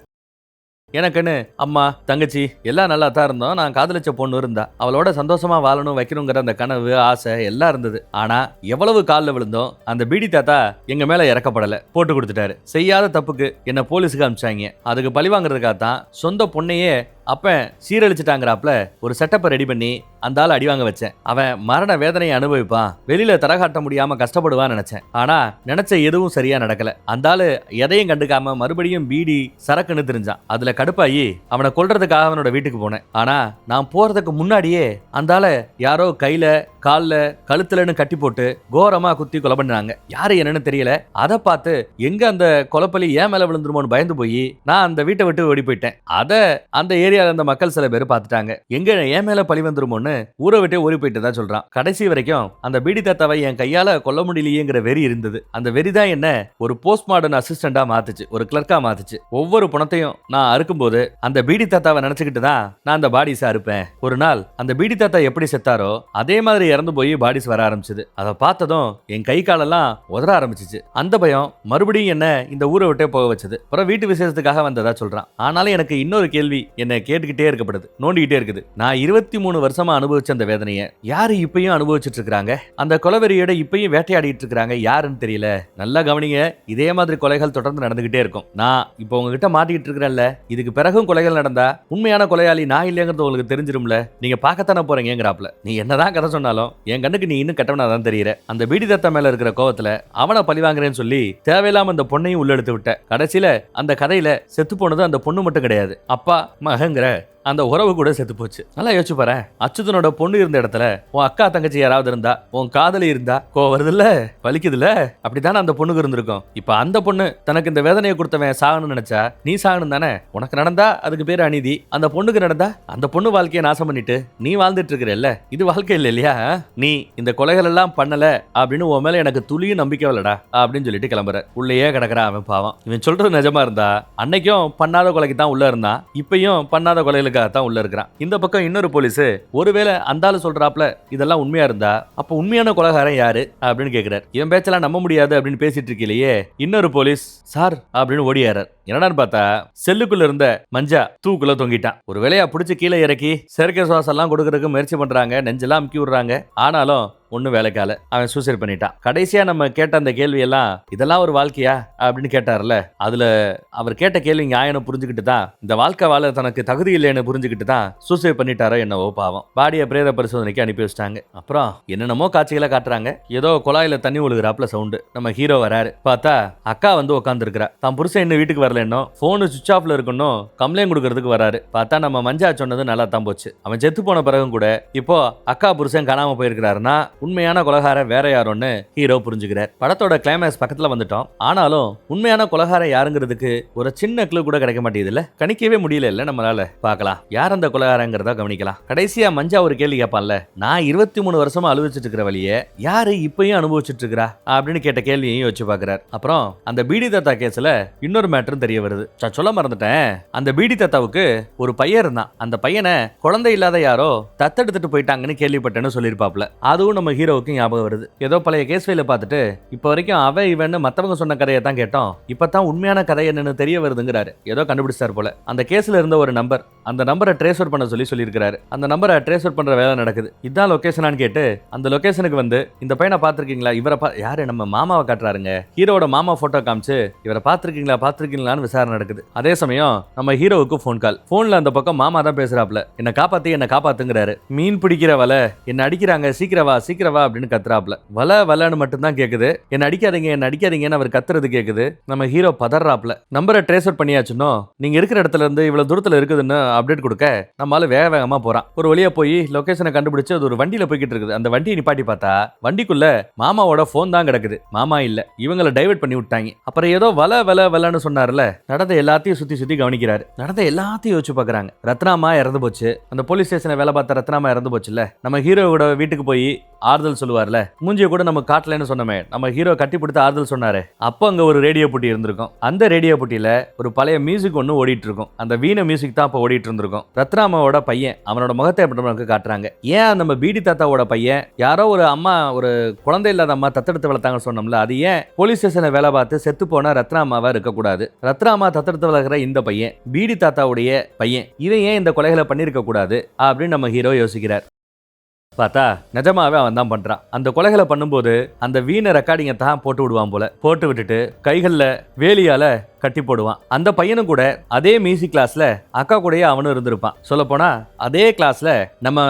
எனக்குன்னு அம்மா தங்கச்சி எல்லாம் நல்லா தான் இருந்தோம். நான் காதலிச்ச பொண்ணு இருந்தா, அவளோட சந்தோஷமா வாழணும் வைக்கணுங்கிற அந்த கனவு ஆசை எல்லாம் இருந்தது. ஆனா எவ்வளவு காலில் விழுந்தோம், அந்த பீடி தாத்தா எங்க மேல இறக்கப்படல, போட்டு கொடுத்துட்டாரு. செய்யாத தப்புக்கு என்ன போலீஸுக்கு அனுப்பிச்சாங்க. அதுக்கு பழி வாங்குறதுக்காக தான் சொந்த பொண்ணையே அப்ப சீரழிச்சிட்டாங்கிறாப்ல ஒரு செட்டப்பை ரெடி பண்ணி அந்த ஆள் அடி வாங்க வச்சேன். அவன் மரண வேதனையை அனுபவிப்பான், வெளியில தரகாட்ட முடியாம கஷ்டப்படுவான்னு நினைச்சேன். ஆனா நினைச்ச எதுவும் சரியா நடக்கல. அந்த ஆளு எதையும் கண்டுக்காம மறுபடியும் பீடி சரக்குன்னு தெரிஞ்சான். அதுல கடுப்பாயி அவனை கொல்றதுக்காக அவனோட வீட்டுக்கு போனேன். ஆனா நான் போறதுக்கு முன்னாடியே அந்த ஆளை யாரோ கையில கால்ல கழுத்துலன்னு கட்டி போட்டு கோரமா குத்தி கொலை பண்ணாங்க. யாரு என்னன்னு தெரியல. அதை பார்த்து எங்க அந்த கொலைப்பலி ஏன் மேல விழுந்துருமோன்னு பயந்து போய் நான் அந்த வீட்டை விட்டு ஓடி போயிட்டேன். அதை அந்த ஏரியால இருந்த மக்கள் சில பேர் பார்த்துட்டாங்க. எங்க ஏன் மேல பழி வந்துருமோன்னு ஊரை விட்டு ஓடி போயிட்டு தான் சொல்றான். கடைசி வரைக்கும் அந்த பீடி தாத்தாவை என் கையால கொல்ல முடியலையேங்கிற வெறி இருந்தது. அந்த வெறி தான் என்ன ஒரு போஸ்ட் மார்டன் அசிஸ்டண்டா மாத்துச்சு, ஒரு கிளர்க்கா மாத்துச்சு. ஒவ்வொரு பணத்தையும் நான் அறுக்கும்போது அந்த பீடி தாத்தாவை நினைச்சுக்கிட்டு தான் நான் அந்த பாடிஸை அறுப்பேன். ஒரு நாள் அந்த பீடி தாத்தா எப்படி செத்தாரோ அதே மாதிரி இறந்து போய் பாடிஸ் வர ஆரம்பிச்சது. அதை பார்த்ததும் என் கை காலெல்லாம் உதற ஆரம்பிச்சிச்சு. அந்த பயம் மறுபடியும் என்ன இந்த ஊரை விட்டே போக வச்சது. அப்புறம் வீட்டு விசேஷத்துக்காக வந்ததா சொல்றான். ஆனாலும் எனக்கு இன்னொரு கேள்வி என்ன கேட்டுக்கிட்டே இருக்கப்படுது, நோண்டிக்கிட்டே இருக்குது. நான் 23 வருஷமா அனுபவிச்ச அந்த வேதனையை யாரு இப்பயும் அனுபவிச்சுட்டு இருக்காங்க? அந்த கொலைவெறியோட இப்பயும் வேட்டையாடிட்டு இருக்காங்க, யாருன்னு தெரியல. நல்லா கவனிங்க, இதே மாதிரி கொலைகள் தொடர்ந்து நடந்துகிட்டே இருக்கும். நான் இப்போ உங்ககிட்ட மாட்டிக்கிட்டு இருக்கிறேன்ல, இதுக்கு பிறகும் கொலைகள் நடந்தா உண்மையான கொலையாளி நான் இல்லைங்கிறது உங்களுக்கு தெரிஞ்சிரும்ல. நீங்க பார்க்கத்தானே போறீங்கிறாப்ல. நீ என்னதான் கதை சொன்னாலும் என் கண்ணுக்கு நீ இன்னும் கெட்டவனா தான் தெரியற. அந்த பீடி தத்தா மேல இருக்கிற கோவத்துல அவனை பழி வாங்குறேன்னு சொல்லி தேவையில்லாம அந்த பொண்ணையும் உள்ள எடுத்து விட்ட. கடைசியில அந்த கதையில செத்து போனது அந்த பொண்ணு மட்டும் கிடையாது, அப்பா மகங்கிற அந்த உறவு கூட செத்து போச்சு. நல்லா யோசிச்சு பாரு, அச்சுதனோட பொண்ணு இருந்த இடத்துல உன் அக்கா தங்கச்சி யாராவது இருந்தா, உன் காதலி இருந்தா கோவம் வருதுல்ல, வலிக்குதுல்ல, அப்படித்தானே அந்த பொண்ணுக்கு இருந்திருக்கும். இப்ப அந்த பொண்ணு தனக்கு இந்த வேதனையை கொடுத்தவன் சாகணும்னு நினைச்சா நீ சாகணும் தானே. உனக்கு நடந்தா அதுக்கு பேரு அநீதி, அந்த பொண்ணுக்கு நடந்தா அந்த பொண்ணு வாழ்க்கையை நாசம் பண்ணிட்டு நீ வாழ்ந்துட்டு இருக்கிறல்ல, இது வாழ்க்கை இல்ல இல்லையா? நீ இந்த கொலைகள் எல்லாம் பண்ணல அப்படின்னு உன் மேல எனக்கு துளியும் நம்பிக்கை இல்லடா அப்படின்னு சொல்லிட்டு கிளம்புற. உள்ளேயே கிடக்குறான் அவன். பாவம், இவன் சொல்றது நிஜமா இருந்தா அன்னைக்கும் பண்ணாத கொலைக்கு தான் உள்ள இருந்தான், இப்பயும் பண்ணாத கொலைகளுக்காக தான் உள்ள இருக்கிறான். இந்த பக்கம் இன்னொரு போலீஸ் ஒருவேளை அந்தாலும் சொல்றாப்ல இதெல்லாம் உண்மையா இருந்தா அப்ப உண்மையான கொலைகாரன் யாரு அப்படின்னு கேக்குறாரு. இவன் பேச்செல்லாம் நம்ப முடியாது அப்படின்னு பேசிட்டு இருக்கலையே இன்னொரு போலீஸ் சார் அப்படின்னு ஓடியாரார். என்னடான்னு பார்த்தா செல்லுக்குள்ள இருந்த மஞ்சா தூக்குள்ள தொங்கிட்டான். ஒரு வேலையா பிடிச்சி கீழே இறக்கி செயற்கை சுவாசம் எல்லாம் கொடுக்கறதுக்கு முயற்சி பண்றாங்க, நெஞ்செல்லாம் அமுக்கி விடுறாங்க. ஆனாலும் ஒன்னும் வேலைக்கால அவன் சூசைட் பண்ணிட்டான். கடைசியா நம்ம கேட்ட அந்த கேள்வி எல்லாம் இதெல்லாம் ஒரு வாழ்க்கையா அப்படின்னு கேட்டார்ல, அதுல அவர் கேட்ட கேள்வி நியாயம் புரிஞ்சுக்கிட்டு தான் இந்த வாழ்க்கை வாழ தனக்கு தகுதி இல்லைன்னு புரிஞ்சுக்கிட்டு தான் சூசைட் பண்ணிட்டாரோ என்னவோ. பாவம், பாடிய பிரேத பரிசோதனைக்கு அனுப்பி வச்சிட்டாங்க. அப்புறம் என்னென்னமோ காட்சிகளை காட்டுறாங்க. ஏதோ குழாயில தண்ணி ஒழுகுறாப்ல சவுண்டு. நம்ம ஹீரோ வராரு. பார்த்தா அக்கா வந்து உட்கார்ந்து இருக்கிறா. தான் புருஷன் இன்னும் வீட்டுக்கு வரல, இன்னும் போனு சுவிச் ஆஃப்ல இருக்கணும் கம்ப்ளைண்ட் கொடுக்கறதுக்கு வராரு. பார்த்தா நம்ம மஞ்சா சொன்னது நல்லா தான் போச்சு. அவன் செத்து போன பிறகும் கூட இப்போ அக்கா புருஷன் காணாம போயிருக்கிறாருன்னா உண்மையான கொலைகாரன் வேற யாரோன்னு ஹீரோ புரிஞ்சுக்கிறார். படத்தோட கிளைமேக்ஸ் பக்கத்துல வந்துட்டோம். ஆனாலும் உண்மையான கொலைகாரன் யாருங்கிறதுக்கு ஒரு சின்ன கிளூ கூட கிடைக்க மாட்டேங்குது இல்ல, கணிக்கவே முடியல இல்ல. நம்மளால பார்க்கலாம் யார் அந்த கொலைகாரங்கிறத கவனிக்கலாம். கடைசியா மஞ்சா ஒரு கேள்வி கேட்பான்ல, நான் 23 வருஷமா அனுபவிச்சுட்டு இருக்கிற வழியை யாரு இப்பயும் அனுபவிச்சுட்டு இருக்கிறா அப்படின்னு கேட்ட கேள்வியையும் யோசிச்சு பாக்குறாரு. அப்புறம் அந்த பீடி தாத்தா கேஸ்ல இன்னொரு மேட்டரும் தெரிய வருது. சொல்ல மறந்துட்டேன், அந்த பீடி தாத்தாவுக்கு ஒரு பையன் இருந்தான். அந்த பையனை குழந்தை இல்லாத யாரோ தத்தெடுத்துட்டு போயிட்டாங்கன்னு கேள்விப்பட்டேன்னு சொல்லியிருப்பாப்ல. அதுவும் நம்ம ஹீரோவுக்கு ஞாபகம் வருது. ஏதோ பழைய கேஸ் ஃபைல பார்த்துட்டு இப்ப வரைக்கும் அவ இவன்னு மத்தவங்க சொன்ன கதையை தான் கேட்டோம், இப்பதான் உண்மையான கதை என்னன்னு தெரிய வருதுங்கிறாரு. ஏதோ கண்டுபிடிச்சார் போல. அந்த கேஸ்ல இருந்த ஒரு நம்பர், அந்த நம்பரை ட்ரேஸ்வர் பண்ண சொல்லியிருக்காரு. அந்த நம்பரை ட்ரேஸ்வர் பண்ற வேலை நடக்குது. இதான் லொகேஷனான்னு கேட்டு அந்த லொகேஷனுக்கு வந்து இந்த பையனை பாத்திருக்கீங்களா, இவரை யாரு நம்ம மாமாவை காட்டுறாருங்க. ஹீரோட மாமா போட்டோ காமிச்சு இவரை பாத்திருக்கீங்களான்னு விசாரணை நடக்குது. அதே சமயம் நம்ம ஹீரோவுக்கு போன் கால். போன்ல அந்த பக்கம் மாமா தான் பேசுறாப்ல. என்ன காப்பாத்துங்கிறாரு. மீன் பிடிக்கிற வலை என்ன அடிக்கிறாங்க, சீக்கிரவா அப்படின்னு கத்துறாப்ல. வலன்னு மட்டும் தான் கேக்குது. என்ன அடிக்காதீங்கன்னு அவர் கத்துறது கேக்குது. நம்ம ஹீரோ பதறாப்ல. நம்பரை ட்ரேஸ்அவுட் பண்ணியாச்சுன்னோ நீங்க இருக்கிற இடத்துல இருந்து இவ்வளவு தூரத்துல இருக்குதுன்னு அப்டேட் கொடுக்க நம்மால வேகமா போறான். ஒரு வழியா போய் லொகேஷனை கண்டுபிடிச்சு அது ஒரு வண்டியில போய்கிட்டு இருக்குது. அந்த வண்டியை நிப்பாட்டி பார்த்தா வண்டிக்குள்ள மாமாவோட போன் தான் கிடக்குது. மாமா இல்ல, இவங்களை டைவர்ட் பண்ணி விட்டாங்க. அப்புறம் ஏதோ வலன்னு சொன்னார்ல, நடந்த எல்லாத்தையும் சுத்தி கவனிக்கிறாரு. நடந்த எல்லாத்தையும் யோசிச்சு பாக்குறாங்க. ரத்னாமா இறந்து போச்சு. அந்த போலீஸ் ஸ்டேஷன்ல வேலை பார்த்த ரத்னாமா இறந்து போச்சுல்ல. நம்ம ஹீரோவோட வீட்டுக்கு போய் ஆறுதல் சொல்லுவார்ல, மூஞ்சிய கூட நம்ம காட்டலன்னு சொன்னமே, நம்ம ஹீரோ கட்டி பிடித்து ஆறுதல் சொன்னாரு. அப்போ அங்க ஒரு ரேடியோ போட்டி இருந்திருக்கும். அந்த ரேடியோ போட்டியில ஒரு பழைய மியூசிக் ஒன்று ஓடிட்டு இருக்கும். அந்த வீண மியூசிக் தான் அப்போ ஓடிட்டு இருந்திருக்கும். ரத்னாமாவோட பையன் அவனோட முகத்தை எப்படி காட்டுறாங்க. ஏன் நம்ம பீடி தாத்தாவோட பையன் யாரோ ஒரு அம்மா, ஒரு குழந்தை இல்லாத அம்மா தத்தெடுத்து வளர்த்தாங்க சொன்னோம்ல, அது ஏன் போலீஸ் ஸ்டேஷன்ல வேலை பார்த்து செத்து போனா ரத்னாமாவா இருக்கக்கூடாது? ரத்னாமா தத்தெடுத்து வளர்க்கிற இந்த பையன் பீடி தாத்தாவுடைய பையன், இவன் ஏன் இந்த கொலைகளை பண்ணிருக்க கூடாது அப்படின்னு நம்ம ஹீரோ யோசிக்கிறார். பார்த்தா நிஜமாவே அவன் தான் பண்றான். அந்த கொலைகளை பண்ணும்போது அந்த வீண ரெக்கார்டிங்கை தான் போட்டு விடுவான் போல. போட்டு விட்டுட்டு கைகள்ல வேலியால கட்டி போடுவான். அந்த பையனும் கூட அதே மியூசிக் கிளாஸ்ல அக்கா கூடயே அவனும் இருந்திருப்பான். சொல்ல போனா அதே கிளாஸ்ல நம்ம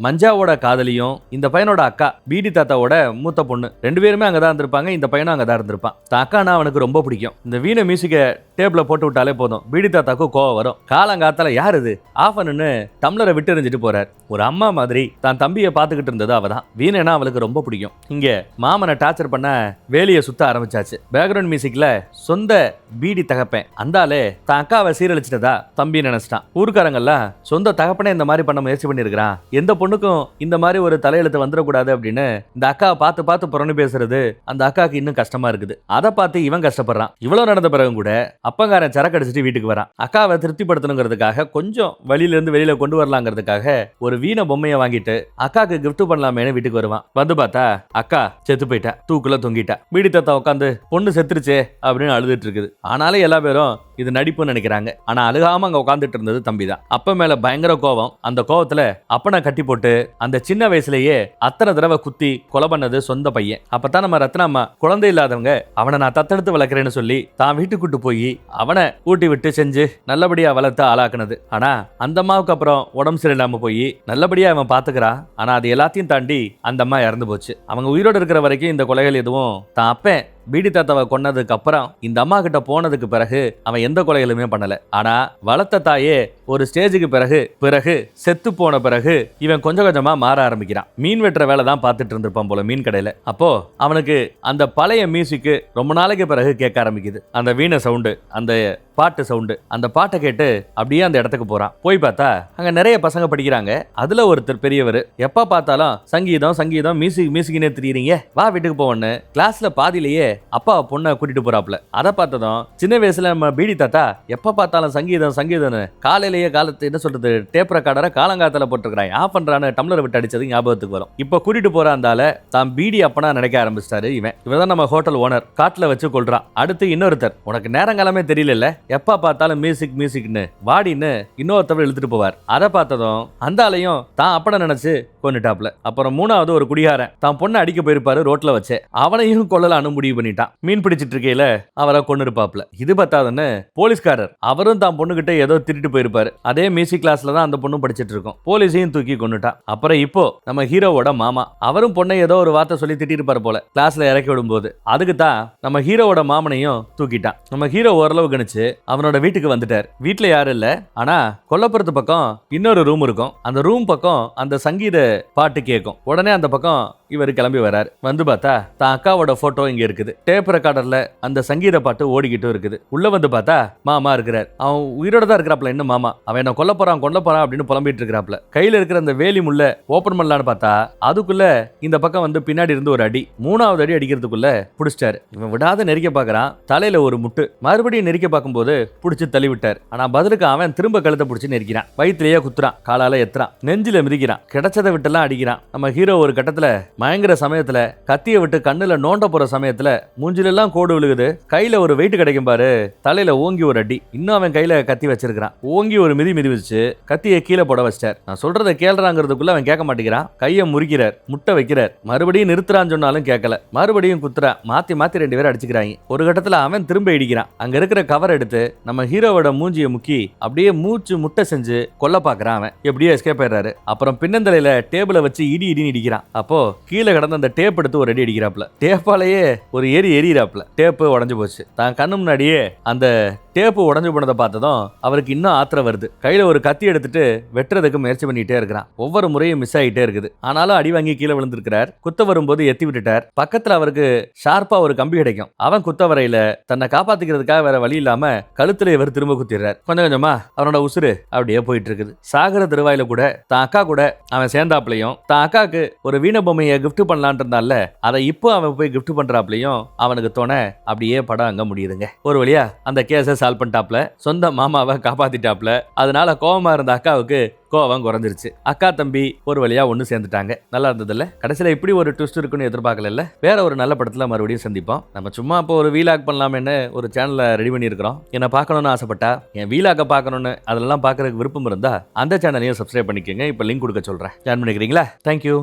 மஞ்சாவோட காதலியும் இந்த பையனோட அக்கா பீடி தாத்தாவோட மூத்த பொண்ணு ரெண்டு பேருமே அங்கதான் இருந்திருப்பாங்க. இந்த பையனும் அங்கதான் இருந்திருப்பான். அக்கானா அவனுக்கு ரொம்ப பிடிக்கும். இந்த வீண மியூசிக்கை டேப்ல போட்டு விட்டாலே போதும், பீடி தாத்தாக்கும் கோவம் வரும். காலங்காத்தால யார் இது ஆஃப் பண்ணுன்னு டம்ளரை விட்டு எறிஞ்சிட்டு போறார். ஒரு அம்மா மாதிரி தான் தம்பியை பார்த்துக்கிட்டு இருந்தது அவதான். வீணனா அவளுக்கு ரொம்ப பிடிக்கும். இங்க மாமனை டார்ச்சர் பண்ண வேலியை சுத்த ஆரம்பிச்சாச்சு. பேக்ரவுண்ட் மியூசிக்ல சொந்த பீடி தகப்பேன் அந்தாலே தான் அக்காவை சீரழிச்சிட்டதா தம்பி நினைச்சிட்டான். ஊருக்காரங்கெல்லாம் சொந்த தகப்பனே இந்த மாதிரி பண்ண முயற்சி பண்ணிருக்கான், எந்த பொண்ணுக்கும் இந்த மாதிரி ஒரு தலையெழுத்து வந்துடக்கூடாது அப்படின்னு இந்த அக்காவை பார்த்து புறணி பேசுறது அந்த அக்காவுக்கு இன்னும் கஷ்டமா இருக்குது. அதை பார்த்து இவன் கஷ்டப்படுறான். இவ்வளவு நடந்த பிறகும் கூட அப்பங்காரன் சரக்கு அடிச்சுட்டு வீட்டுக்கு வரான். அக்காவை திருப்திப்படுத்தணுங்கிறதுக்காக, கொஞ்சம் வழியில இருந்து வெளியில கொண்டு வரலாங்கிறதுக்காக ஒரு வீண பொம்மையை வாங்கிட்டு அக்காக்கு கிஃப்ட் பண்ணலாமேனு வீட்டுக்கு வருவான். வந்து பார்த்தா அக்கா செத்து போயிட்டா, தூக்குல தொங்கிட்டா. பீடி தாத்தா உட்காந்து பொண்ணு செத்துருச்சே அப்படின்னு அழுதுட்டு இருக்குது. ஆனாலும் எல்லா பேரும் இது நடிப்புன்னு நினைக்கிறாங்க. ஆனா அழுகாம அங்க உட்காந்துட்டு இருந்தது தம்பி தான். அப்ப மேல பயங்கர கோவம். அந்த கோவத்துல அப்பனை கட்டி போட்டு அந்த சின்ன வயசுலயே அத்தனை தடவை குத்தி கொலை பண்ணது சொந்த பையன். அப்பதான் நம்ம ரத்னாமா குழந்தை இல்லாதவங்க அவனை நான் தத்தெடுத்து வளர்க்கிறேன்னு சொல்லி தான் வீட்டுக்கு கூட்டு போய் அவனை ஊட்டி விட்டு செஞ்சு நல்லபடியா வளர்த்து ஆளாக்குனது. ஆனா அந்த அம்மாவுக்கு அப்புறம் உடம்பு சரியில்லாம போய் நல்லபடியா அவன் பாத்துக்கிறான். ஆனா அது எல்லாத்தையும் தாண்டி அந்த அம்மா இறந்து போச்சு. அவங்க உயிரோடு இருக்கிற வரைக்கும் இந்த கொலைகள் எதுவும் தான் அப்பன் பீடி தாத்தாவை கொன்னதுக்கு அப்புறம் இந்த அம்மா கிட்ட போனதுக்கு பிறகு அவன் எந்த கொலைகளுமே பண்ணல. ஆனா வளர்த்த தாயே ஒரு ஸ்டேஜுக்கு பிறகு செத்து போன பிறகு இவன் கொஞ்சம் கொஞ்சமா மாற ஆரம்பிக்கிறான். மீன் வெட்டுற வேலை தான் பார்த்துட்டு இருந்திருப்பான் போல மீன் கடையில. அப்போ அவனுக்கு அந்த பழைய மியூசிக் ரொம்ப நாளைக்கு பிறகு கேட்க ஆரம்பிக்குது. அந்த வீணை சவுண்டு, அந்த பாட்டு சவுண்டு, அந்த பாட்டை கேட்டு அப்படியே அந்த இடத்துக்கு போறான். போய் பார்த்தா அங்க நிறைய பசங்க படிக்கிறாங்க. அதுல ஒருத்தர் பெரியவர், எப்ப பார்த்தாலும் சங்கீதம் சங்கீதம் மியூசிக்னே தெரியுறீங்க, வா வீட்டுக்கு போவோன்னு கிளாஸ்ல பாதியிலேயே அப்பா பொண்ணை கூட்டிட்டு போறாப்ல. அதை பார்த்ததும் சின்ன வயசுல நம்ம பீடி தாத்தா எப்ப பார்த்தாலும் சங்கீதம் சங்கீதம்னு காலையிலேயே காலத்து என்ன சொல்றது டேப் ரெக்கார்டரை காலங்காலத்துல போட்டுருக்கான், ஆஃப் பண்றான்னு டம்ளரை விட்டு அடிச்சது ஞாபகத்துக்கு வரும். இப்ப கூட்டிட்டு போற அந்தால தான் பீடி அப்பனா நினைக்க ஆரம்பிச்சிட்டாரு. இவன் நம்ம ஹோட்டல் ஓனர், காட்டுல வச்சு கொள்றான். அடுத்து இன்னொருத்தர், உனக்கு நேரங்காலமே தெரியல, எப்ப பார்த்தாலும் மியூசிக்னு வாடின்னு இன்னொருத்தவர் இழுத்துட்டு போவார். அதை பார்த்ததும் அந்த ஆளையும் தான் அப்பட நினைச்சு கொண்டுட்டாப்ல. அப்புறம் மூணாவது ஒரு குடிகாரன் தான் பொண்ணை அடிக்க போயிருப்பாரு ரோட்ல வச்சு, அவனையும் கொல்லலான்னு முடிவு பண்ணிட்டான். மீன் பிடிச்சிட்டு இருக்கையில அவரை கொண்டு இருப்பாப்ல. இது பார்த்தாதுன்னு போலீஸ்காரர், அவரும் தான் பொண்ணுகிட்ட ஏதோ திருட்டு போயிருப்பாரு. அதே மியூசிக் கிளாஸ்ல தான் அந்த பொண்ணு படிச்சிட்டு இருக்கும். போலீஸையும் தூக்கி கொண்டுட்டான். அப்புறம் இப்போ நம்ம ஹீரோவோட மாமா, அவரும் பொண்ணை ஏதோ ஒரு வார்த்தை சொல்லி திட்டிருப்பாரு போல கிளாஸ்ல இறக்கி விடும்போது. அதுக்கு தான் நம்ம ஹீரோவோட மாமனையும் தூக்கிட்டான். நம்ம ஹீரோ ஓரளவு கணிச்சு அவனோட வீட்டுக்கு வந்துட்டார். வீட்டுல யாரும் இல்ல, ஆனா கொல்லப்புறத்து பக்கம் இன்னொரு ரூம் இருக்கும். அந்த ரூம் பக்கம் அந்த சங்கீத பாட்டு கேட்கும். உடனே அந்த பக்கம் இவர் கிளம்பி வராரு. வந்து பார்த்தா தான் அக்காவோட போட்டோ இங்க இருக்குது. டேப் ரெக்கார்டர்ல அந்த சங்கீத பாட்டு ஓடிக்கிட்டு இருக்குது. உள்ள வந்து பார்த்தா மாமா இருக்கிறார். அவன் உயிரோட தான் இருக்கிறாப்ல. இன்னும் மாமா அவன் என்ன கொல்ல போறான் அப்படின்னு புலம்பிட்டு இருக்கிறாப்ல. கையில இருக்கிற அந்த வேலி முள்ள ஓபன் பண்ணலான்னு பார்த்தா அதுக்குள்ள இந்த பக்கம் வந்து பின்னாடி இருந்து ஒரு அடி, மூணாவது அடி அடிக்கிறதுக்குள்ள புடிச்சிட்டாரு. இவன் விடாத நெரிக்க பாக்குறான். தலையில ஒரு முட்டு, மறுபடியும் நெரிக்க பார்க்கும்போது புடிச்சு தள்ளி விட்டார். ஆனா பதிலுக்கு அவன் திரும்ப கழுத்தை பிடிச்சு நெரிக்கிறான். வயிற்றுலயே குத்துறான், காலால எத்துறான், நெஞ்சில மிதிக்கிறான், கிடைச்சதை விட்டுலாம் அடிக்கிறான். நம்ம ஹீரோ ஒரு கட்டத்துல மயங்குற சமயத்துல கத்தியை விட்டு கண்ணுல நோண்ட போற சமயத்துல மூஞ்சில எல்லாம் கோடு விழுகுது. கையில ஒரு வெயிட் கிடைக்கும் பாரு, தலையில ஓங்கி ஒரு அடி. இன்னும் அவன் கையில கத்தி வச்சிருக்கான். ஓங்கி ஒரு மிதி வச்சு கத்தியை கீழே போட வச்சிட்டார். நான் சொல்றதை கேள்றாங்கிறதுக்குள்ள அவன் கேட்க மாட்டேங்கிறான். கையை முறிக்கிறார், முட்டை வைக்கிறார். மறுபடியும் நிறுத்துறான்னு சொன்னாலும் கேட்கல. மறுபடியும் குத்துறான். மாத்தி மாத்தி 2 பேரும் அடிச்சுக்கிறாங்க. ஒரு கட்டத்துல அவன் திரும்ப இடிக்கிறான். அங்க இருக்கிற கவர் எடுத்து நம்ம ஹீரோவோட மூஞ்சியை முக்கி அப்படியே மூச்சு முட்டை செஞ்சு கொல்ல பாக்குறான். அவன் எப்படியோ எஸ்கேப் ஆயிடுறாரு. அப்புறம் பின்னந்தலையில டேபிள வச்சு இடின்னு இடிக்கிறான். அப்போ கீழே கடந்த அந்த டேப் எடுத்து ஒரு அடி அடிக்கிறாப்ல. டேப்பாலேயே ஒரு எரியிறாப்ல. டேப்பு உடஞ்சு போச்சு. தான் கண்ணு முன்னாடியே அந்த டேப்பு உடஞ்சு போனதை பார்த்ததும் அவருக்கு இன்னும் ஆத்திரம் வருது. கையில ஒரு கத்தி எடுத்துட்டு வெட்டுறதுக்கு முயற்சி பண்ணிட்டே இருக்கிறான். ஒவ்வொரு முறையும் மிஸ் ஆகிட்டே இருக்குது. ஆனாலும் அடி வாங்கி கீழே விழுந்திருக்கிறார். குத்த வரும்போது எத்தி விட்டுட்டார். பக்கத்துல அவருக்கு ஷார்ப்பா ஒரு கம்பி கிடைக்கும். அவன் குத்த வரையில தன்னை காப்பாத்திக்கிறதுக்காக வேற வழி இல்லாம கழுத்துல இவர் திரும்ப குத்திடுறார். கொஞ்சம் கொஞ்சமா அவனோட உசுறு அப்படியே போயிட்டு இருக்குது. சாகர திருவாயில கூட தான் அக்கா கூட அவன் சேர்ந்தாப்லையும், தான் அக்காக்கு ஒரு வீண பொம்மையை கிஃப்ட் பண்ணலான் இருந்தால அதை இப்போ அவன் போய் கிஃப்ட் பண்றாப்லையும் அவனுக்கு தோண அப்படியே படம் அங்க முடியுதுங்க. ஒரு வழியா அந்த கேஸை சால்வ் பண்ணிட்டாப்ல. சொந்த மாமாவை காப்பாத்திட்டாப்ல. அதனால கோவமா இருந்த அக்காவுக்கு கோவம் குறைஞ்சிருச்சு. அக்கா தம்பி ஒரு வழியா ஒண்ணு சேர்ந்துட்டாங்க. நல்லா இருந்ததுல்ல? கடைசியில இப்படி ஒரு ட்விஸ்ட் இருக்குன்னு எதிர்பார்க்கல. வேற ஒரு நல்ல படத்துல மறுபடியும் சந்திப்போம். நம்ம சும்மா இப்போ ஒரு வீலாக் பண்ணலாம்னு ஒரு சேனலை ரெடி பண்ணி இருக்கிறோம். என்ன பார்க்கணும்னு ஆசைப்பட்டா, என் வீலாக்க பார்க்கணும்னு அதெல்லாம் பார்க்கறதுக்கு விருப்பம் இருந்தா அந்த சேனலையும் சப்ஸ்கிரைப் பண்ணிக்கோங்க. இப்போ லிங்க் கொடுக்க சொல்றேன். ஜாயின் பண்ணிக்கிறீங்களா? தேங்க்யூ.